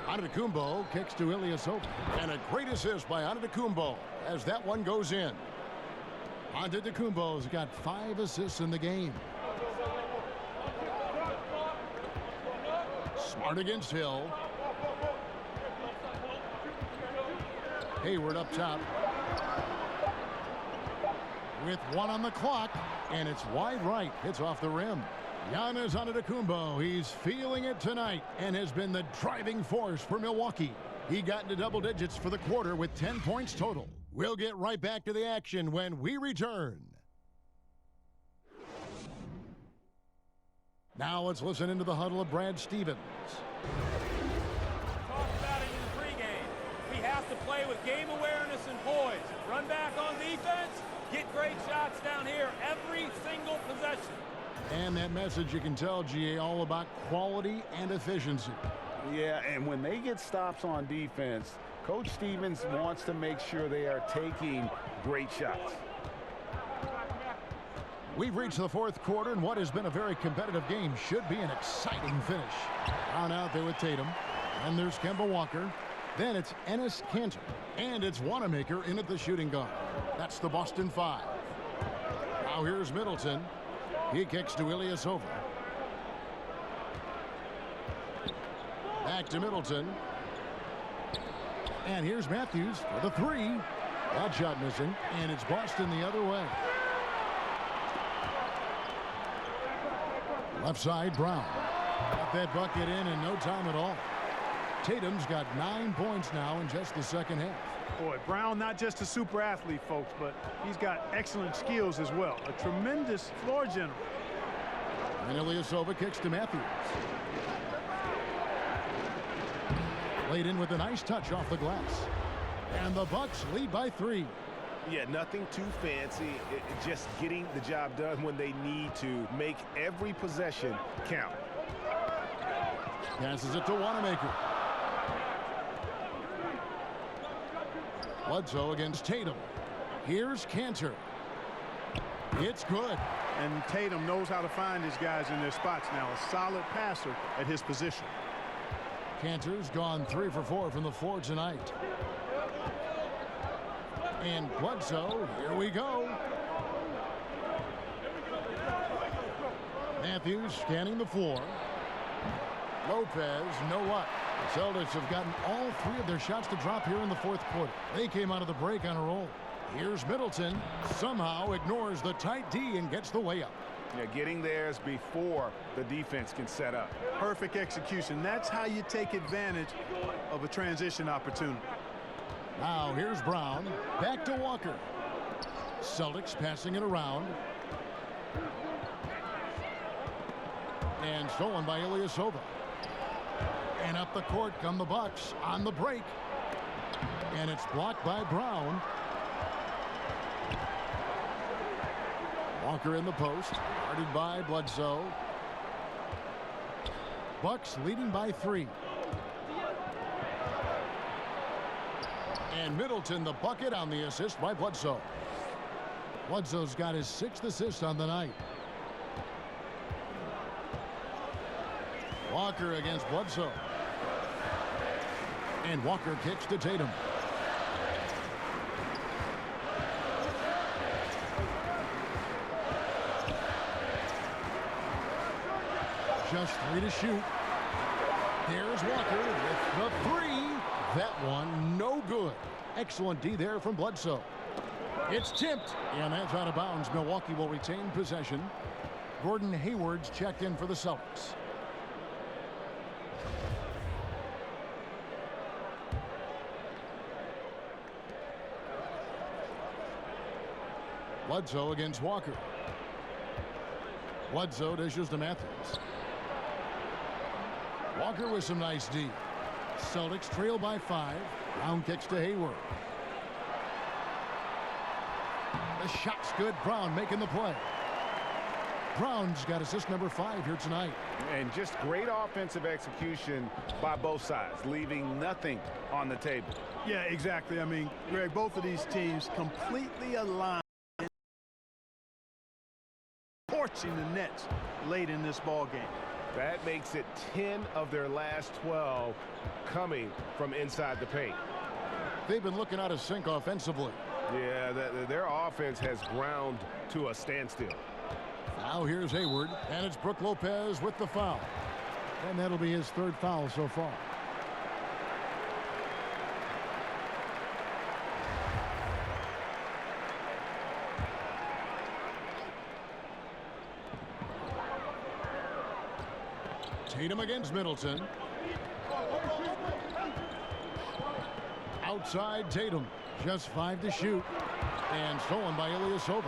Speaker 6: Antetokounmpo kicks to Ilyasova. And a great assist by Antetokounmpo as that one goes in. Antetokounmpo's got 5 assists in the game. Smart against Hill. Hayward up top. With 1 on the clock, and it's wide right. It's off the rim. Giannis Antetokounmpo, he's feeling it tonight and has been the driving force for Milwaukee. He got into double digits for the quarter with 10 points total. We'll get right back to the action when we return. Now let's listen into the huddle of Brad Stevens.
Speaker 13: Talked about it in the pregame. We have have to play with game awareness and poise. Run back on defense, get great shots down here every single possession.
Speaker 6: And that message, you can tell, GA, all about quality and efficiency.
Speaker 7: Yeah, and when they get stops on defense, Coach Stevens wants to make sure they are taking great shots.
Speaker 6: We've reached the fourth quarter, and what has been a very competitive game should be an exciting finish. Down out there with Tatum, and there's Kemba Walker. Then it's Enes Kanter, and it's Wanamaker in at the shooting guard. That's the Boston 5. Now here's Middleton. He kicks to Ilyasova. Back to Middleton. And here's Matthews for the 3. That shot missing, and it's Boston the other way. Left side, Brown. Got that bucket in no time at all. Tatum's got 9 points now in just the second half.
Speaker 8: Boy, Brown not just a super athlete, folks, but he's got excellent skills as well. A tremendous floor general.
Speaker 6: And Ilyasova kicks to Matthews. Laid in with a nice touch off the glass. And the Bucks lead by 3.
Speaker 7: Yeah, nothing too fancy. Just getting the job done when they need to. Make every possession count.
Speaker 6: Passes it to Wanamaker. Bledsoe against Tatum. Here's Kanter. It's good.
Speaker 8: And Tatum knows how to find his guys in their spots now. A solid passer at his position.
Speaker 6: Kanter's gone 3 for 4 from the floor tonight. And Bledsoe, here we go. Matthews scanning the floor. Lopez, know what? The Celtics have gotten all 3 of their shots to drop here in the fourth quarter. They came out of the break on a roll. Here's Middleton. Somehow ignores the tight D and gets the way up.
Speaker 7: Yeah, getting theirs before the defense can set up.
Speaker 8: Perfect execution. That's how you take advantage of a transition opportunity.
Speaker 6: Now here's Brown. Back to Walker. Celtics passing it around. And stolen by Ilyasova. And up the court come the Bucks on the break. And it's blocked by Brown. Walker in the post. Guarded by Bledsoe. Bucks leading by 3. And Middleton the bucket on the assist by Bledsoe. Bledsoe's got his 6th assist on the night. Walker against Bledsoe. And Walker kicks to Tatum. Just 3 to shoot. There's Walker with the 3. That one no good. Excellent D there from Bledsoe. It's tipped, and that's out of bounds. Milwaukee will retain possession. Gordon Hayward's checked in for the Celtics. Bledsoe against Walker. Bledsoe dishes to Matthews. Walker with some nice D. Celtics trail by 5. Brown kicks to Hayward. The shot's good. Brown making the play. Brown's got assist number 5 here tonight.
Speaker 7: And just great offensive execution by both sides, leaving nothing on the table.
Speaker 8: Yeah, exactly. I mean, Greg, both of these teams completely aligned. Torching the Nets late in this ball game.
Speaker 7: That makes it 10 of their last 12 coming from inside the paint.
Speaker 6: They've been looking out of sync offensively.
Speaker 7: Yeah, their offense has ground to a standstill.
Speaker 6: Now here's Hayward, and it's Brook Lopez with the foul. And that'll be his 3rd foul so far. Tatum against Middleton. Outside Tatum. Just 5 to shoot. And stolen by Ilyasova.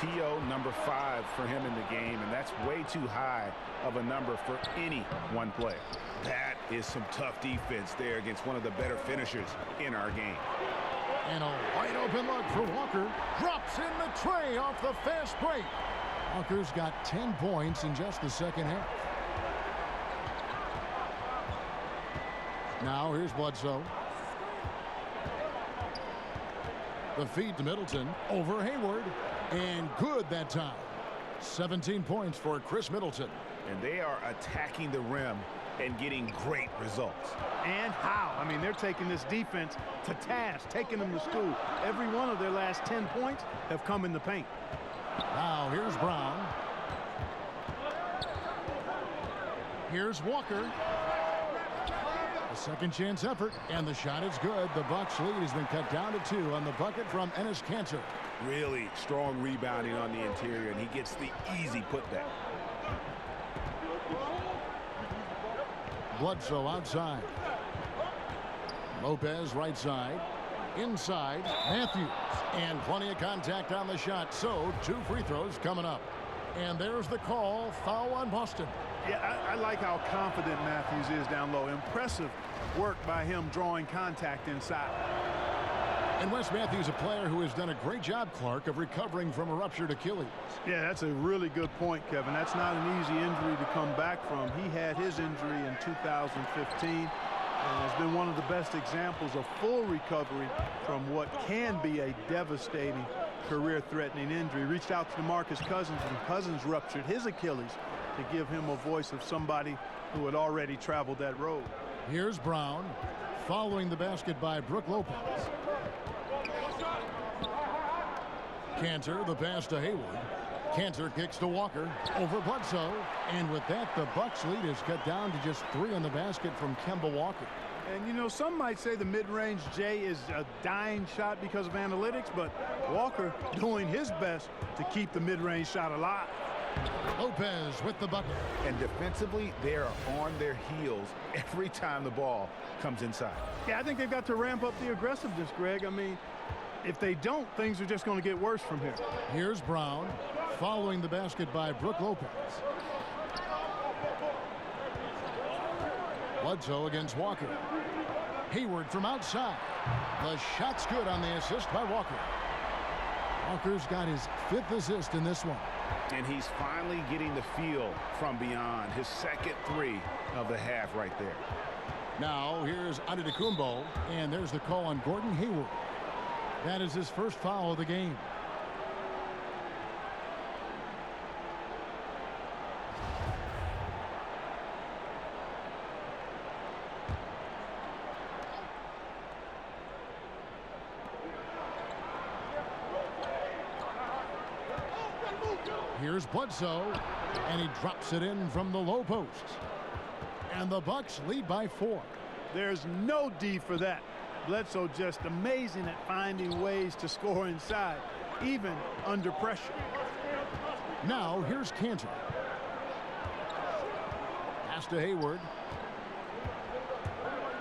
Speaker 9: TO number 5 for him in the game, and that's way too high of a number for any one player. That is some tough defense there against one of the better finishers in our game.
Speaker 6: And a wide open look for Walker. Drops in the tray off the fast break. Walker's got 10 points in just the second half. Now here's Bledsoe. The feed to Middleton over Hayward, and good that time. 17 points for Chris Middleton.
Speaker 9: And they are attacking the rim and getting great results.
Speaker 8: And how? I mean, they're taking this defense to task, taking them to school. Every one of their last 10 points have come in the paint.
Speaker 6: Now here's Brown. Here's Walker. A second chance effort, and the shot is good. The Bucks lead has been cut down to 2 on the bucket from Enes Kanter.
Speaker 9: Really strong rebounding on the interior, and he gets the easy putback.
Speaker 6: Bledsoe outside. Lopez right side. Inside, Matthews. And plenty of contact on the shot, so 2 free throws coming up. And there's the call, foul on Boston.
Speaker 8: Yeah, I like how confident Matthews is down low. Impressive work by him drawing contact inside.
Speaker 6: And Wes Matthews, a player who has done a great job, Clark, of recovering from a ruptured Achilles.
Speaker 8: Yeah, that's a really good point, Kevin. That's not an easy injury to come back from. He had his injury in 2015 and has been one of the best examples of full recovery from what can be a devastating career-threatening injury. Reached out to DeMarcus Cousins, and Cousins ruptured his Achilles to give him a voice of somebody who had already traveled that road.
Speaker 6: Here's Brown, following the basket by Brook Lopez. Kanter, the pass to Hayward. Kanter kicks to Walker, over Bledsoe, and with that, the Bucks lead is cut down to just 3 on the basket from Kemba Walker.
Speaker 8: And, you know, some might say the mid-range J is a dying shot because of analytics, but Walker doing his best to keep the mid-range shot alive.
Speaker 6: Lopez with the bucket.
Speaker 9: And defensively, they are on their heels every time the ball comes inside.
Speaker 8: Yeah, I think they've got to ramp up the aggressiveness, Greg. I mean, if they don't, things are just going to get worse from here.
Speaker 6: Here's Brown, following the basket by Brook Lopez. Bledsoe against Walker. Hayward from outside. The shot's good on the assist by Walker. Walker's got his 5th assist in this one.
Speaker 9: And he's finally getting the feel from beyond. His second 3 of the half right there.
Speaker 6: Now here's Antetokounmpo, and there's the call on Gordon Hayward. That is his first foul of the game. Here's Bledsoe, and he drops it in from the low post. And the Bucks lead by 4.
Speaker 8: There's no D for that. Bledsoe just amazing at finding ways to score inside, even under pressure.
Speaker 6: Now here's Kanter. Pass to Hayward.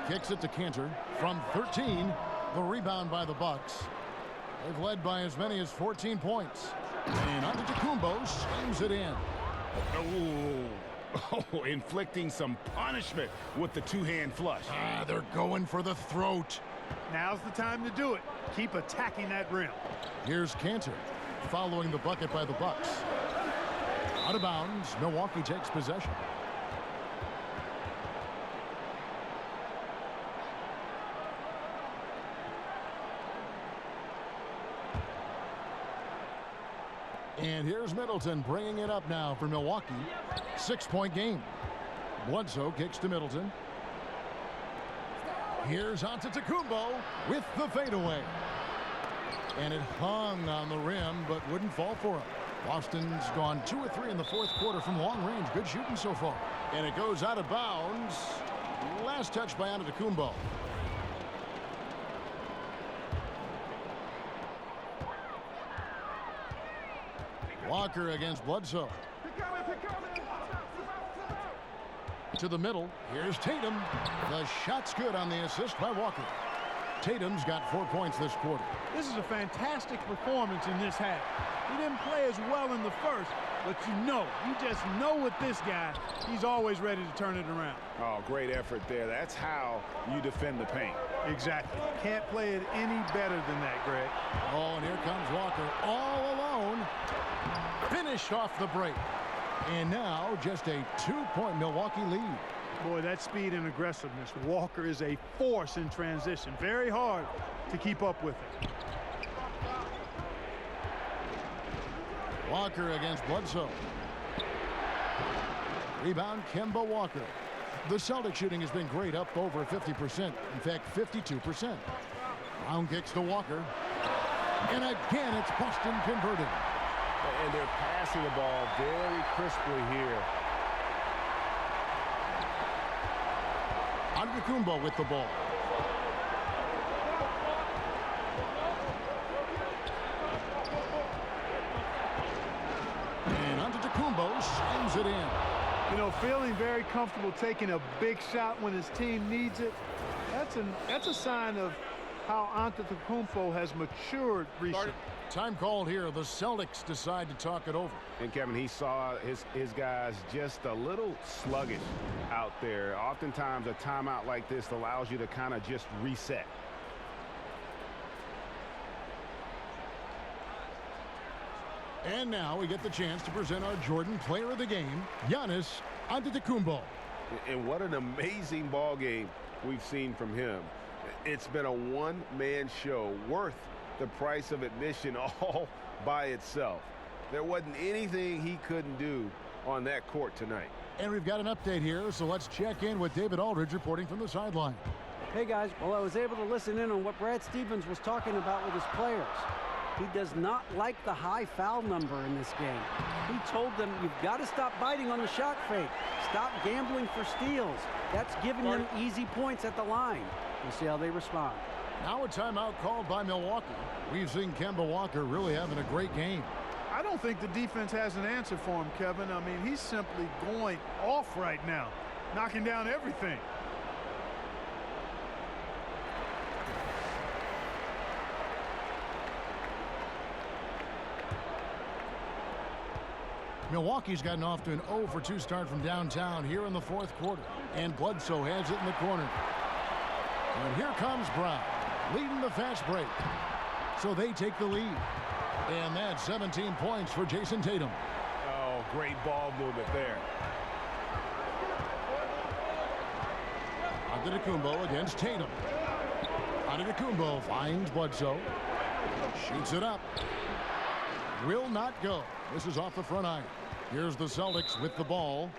Speaker 6: Kicks it to Kanter from 13. The rebound by the Bucks. They've led by as many as 14 points. And Antetokounmpo slams it in.
Speaker 9: Oh, inflicting some punishment with the 2-hand flush.
Speaker 6: They're going for the throat.
Speaker 8: Now's the time to do it. Keep attacking that rim.
Speaker 6: Here's Kanter, following the bucket by the Bucks. Out of bounds, Milwaukee takes possession. And here's Middleton bringing it up now for Milwaukee. 6-point game. Bledsoe kicks to Middleton. Here's Antetokounmpo with the fadeaway. And it hung on the rim, but wouldn't fall for him. Boston's gone 2 of 3 in the 4th quarter from long range. Good shooting so far. And it goes out of bounds. Last touch by Antetokounmpo. Walker against Bledsoe. To the middle. Here's Tatum. The shot's good on the assist by Walker. Tatum's got 4 points this quarter.
Speaker 8: This is a fantastic performance in this half. He didn't play as well in the first, but you just know with this guy, he's always ready to turn it around.
Speaker 9: Oh, great effort there. That's how you defend the paint.
Speaker 8: Exactly. Can't play it any better than that, Greg.
Speaker 6: Oh, and here comes Walker all alone. Finished off the break. And now just a 2-point Milwaukee lead.
Speaker 8: Boy, that speed and aggressiveness. Walker is a force in transition. Very hard to keep up with it.
Speaker 6: Walker against Bledsoe. Rebound, Kemba Walker. The Celtics shooting has been great, up over 50%. In fact, 52%. Brown kicks to Walker. And again, it's Boston converting.
Speaker 7: And they're passing the ball very crisply here.
Speaker 6: Antetokounmpo with the ball. And Antetokounmpo slams it in.
Speaker 8: You know, feeling very comfortable taking a big shot when his team needs it. That's a sign of how Antetokounmpo has matured recently.
Speaker 6: Time called here. The Celtics decide to talk it over.
Speaker 7: And Kevin, he saw his guys just a little sluggish out there. Oftentimes a timeout like this allows you to kind of just reset.
Speaker 6: And now we get the chance to present our Jordan Player of the Game, Giannis Antetokounmpo.
Speaker 7: And what an amazing ball game we've seen from him. It's been a one-man show worth the price of admission all by itself. There wasn't anything he couldn't do on that court tonight.
Speaker 6: And we've got an update here, so let's check in with David Aldridge reporting from the sideline.
Speaker 10: Hey guys, well, I was able to listen in on what Brad Stevens was talking about with his players. He does not like the high foul number in this game. He told them, you've got to stop biting on the shot fake. Stop gambling for steals. That's giving them easy points at the line. We'll see how they respond.
Speaker 6: Now a timeout called by Milwaukee. We've seen Kemba Walker really having a great game.
Speaker 8: I don't think the defense has an answer for him, Kevin. I mean, he's simply going off right now, knocking down everything.
Speaker 6: Milwaukee's gotten off to an 0-for-2 start from downtown here in the fourth quarter. And Bledsoe has it in the corner. And here comes Brown, leading the fast break. So they take the lead. And that's 17 points for Jason Tatum.
Speaker 7: Oh, great ball movement there.
Speaker 6: Antetokounmpo against Tatum. Antetokounmpo finds Bledsoe. Shoots it up. Will not go. This is off the front iron. Here's the Celtics with the ball.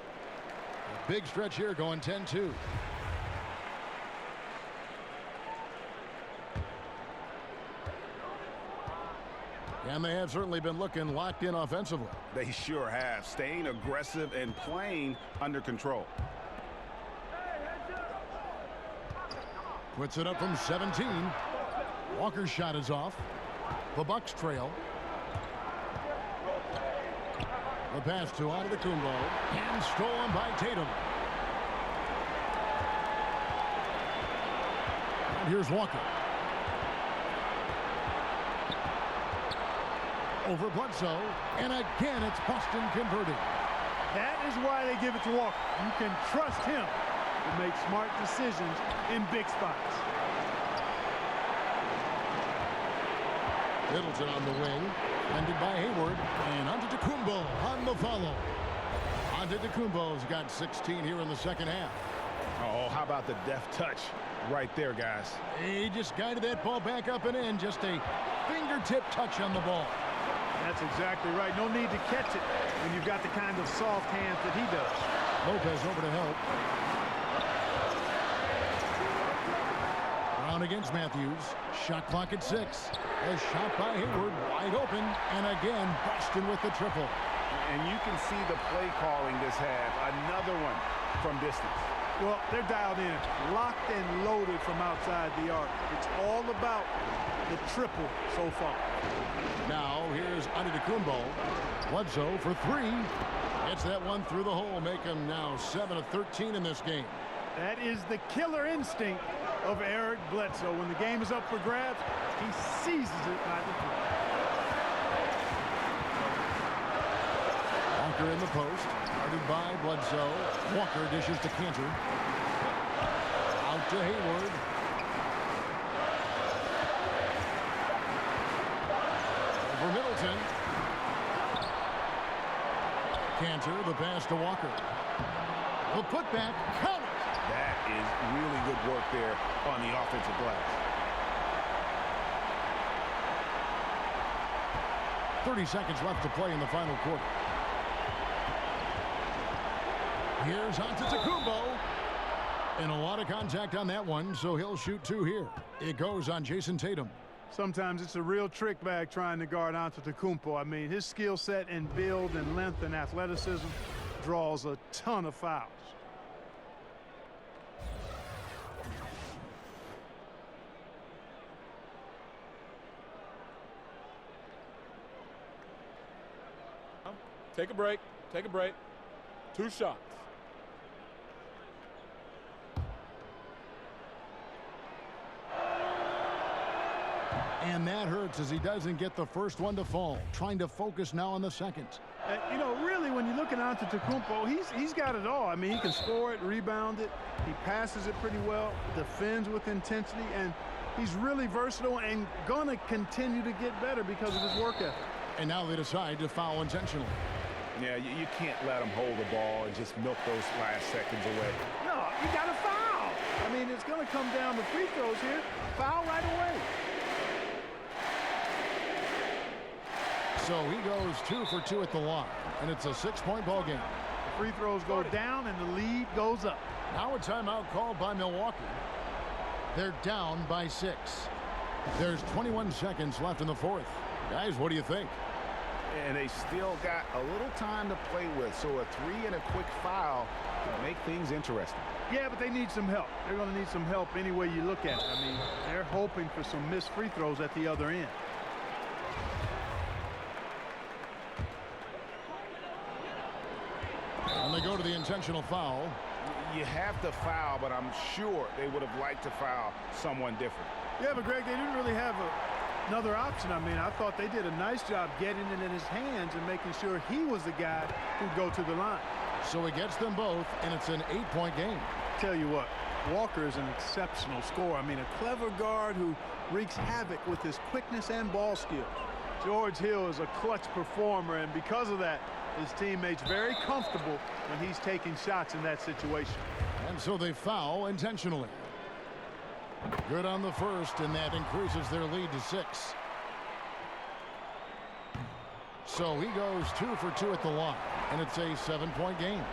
Speaker 6: A big stretch here going 10-2. And they have certainly been looking locked in offensively.
Speaker 9: They sure have, staying aggressive and playing under control.
Speaker 6: Puts it up from 17. Walker's shot is off. The Bucks trail. The pass to Antetokounmpo and stolen by Tatum. And here's Walker. Over Bledsoe, and again it's Boston converting.
Speaker 8: That is why they give it to Walker. You can trust him to make smart decisions in big spots.
Speaker 6: Middleton on the wing, ended by Hayward, and Antetokounmpo on the follow. Antetokounmpo's got 16 here in the second half.
Speaker 9: Oh, how about the deft touch right there, guys?
Speaker 6: He just guided that ball back up and in, just a fingertip touch on the ball.
Speaker 8: That's exactly right. No need to catch it when you've got the kind of soft hands that he does.
Speaker 6: Lopez over to help. Brown against Matthews. Shot clock at 6. A shot by Hayward, wide open, and again Boston with the triple.
Speaker 9: And you can see the play calling this half. Another one from distance.
Speaker 8: Well, they're dialed in, locked and loaded from outside the arc. It's all about the triple so far.
Speaker 6: Now here's Antetokounmpo. Bledsoe for 3. Gets that one through the hole, make him now 7 of 13 in this game.
Speaker 8: That is the killer instinct of Eric Bledsoe. When the game is up for grabs, he seizes it by the throat.
Speaker 6: Walker in the post. Guarded by Bledsoe. Walker dishes to Cantor. Out to Hayward. Over Middleton. Cantor, the pass to Walker. The putback, count it.
Speaker 9: That is really good work there on the offensive glass.
Speaker 6: 30 seconds left to play in the final quarter. Here's Antetokounmpo. And a lot of contact on that one, so he'll shoot 2 here. It goes on Jason Tatum.
Speaker 8: Sometimes it's a real trick bag trying to guard Antetokounmpo. I mean, his skill set and build and length and athleticism draws a ton of fouls.
Speaker 13: Take a break. Take a break. 2 shots.
Speaker 6: And that hurts as he doesn't get the first one to fall. Trying to focus now on the second.
Speaker 8: You know, really, when you look at Antetokounmpo, he's got it all. I mean, he can score it, rebound it. He passes it pretty well, defends with intensity, and he's really versatile and going to continue to get better because of his work ethic.
Speaker 6: And now they decide to foul intentionally.
Speaker 9: Yeah, you can't let him hold the ball and just milk those last seconds away.
Speaker 8: No, you got to foul. I mean, it's going to come down to free throws here. Foul right away.
Speaker 6: So he goes 2 for 2 at the line, and it's a 6-point ball game.
Speaker 8: The free throws go down, and the lead goes up.
Speaker 6: Now a timeout called by Milwaukee. They're down by 6. There's 21 seconds left in the fourth. Guys, what do you think?
Speaker 7: And they still got a little time to play with, so a 3 and a quick foul can make things interesting.
Speaker 8: Yeah, but they need some help. They're going to need some help any way you look at it. I mean, they're hoping for some missed free throws at the other end.
Speaker 6: And they go to the intentional foul.
Speaker 7: You have to foul, but I'm sure they would have liked to foul someone different.
Speaker 8: Yeah, but Greg, they didn't really have another option. I mean, I thought they did a nice job getting it in his hands and making sure he was the guy who'd go to the line.
Speaker 6: So he gets them both, and it's an 8-point game.
Speaker 8: Tell you what, Walker is an exceptional scorer. I mean, a clever guard who wreaks havoc with his quickness and ball skills. George Hill is a clutch performer, and because of that, his teammates very comfortable when he's taking shots in that situation.
Speaker 6: And so they foul intentionally. Good on the first, and that increases their lead to 6. So he goes 2 for 2 at the line, and it's a 7-point game.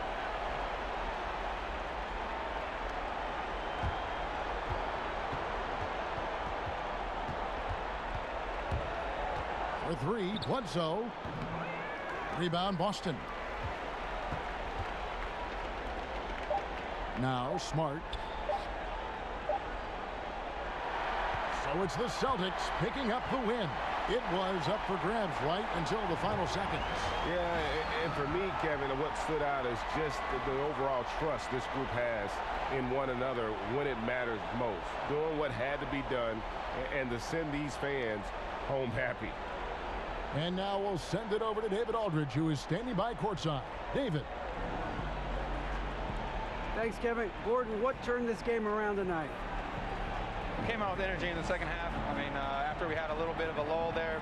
Speaker 6: For 3, Bledsoe. Rebound, Boston. Now Smart. So it's the Celtics picking up the win. It was up for grabs right until the final seconds.
Speaker 7: Yeah, and for me, Kevin, what stood out is just the overall trust this group has in one another when it matters most. Doing what had to be done and to send these fans home happy.
Speaker 6: And now we'll send it over to David Aldridge, who is standing by courtside. David.
Speaker 10: Thanks, Kevin. Gordon, what turned this game around tonight?
Speaker 14: Came out with energy in the second half. I mean, after we had a little bit of a lull there,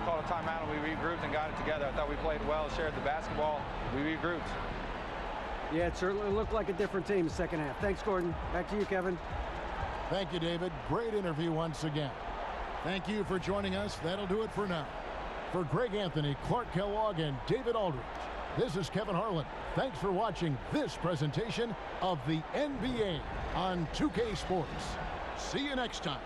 Speaker 14: called a timeout and we regrouped and got it together. I thought we played well, shared the basketball. We regrouped.
Speaker 10: Yeah, it certainly looked like a different team in the second half. Thanks, Gordon. Back to you, Kevin.
Speaker 6: Thank you, David. Great interview once again. Thank you for joining us. That'll do it for now. For Greg Anthony, Clark Kellogg, and David Aldridge, this is Kevin Harlan. Thanks for watching this presentation of the NBA on 2K Sports. See you next time.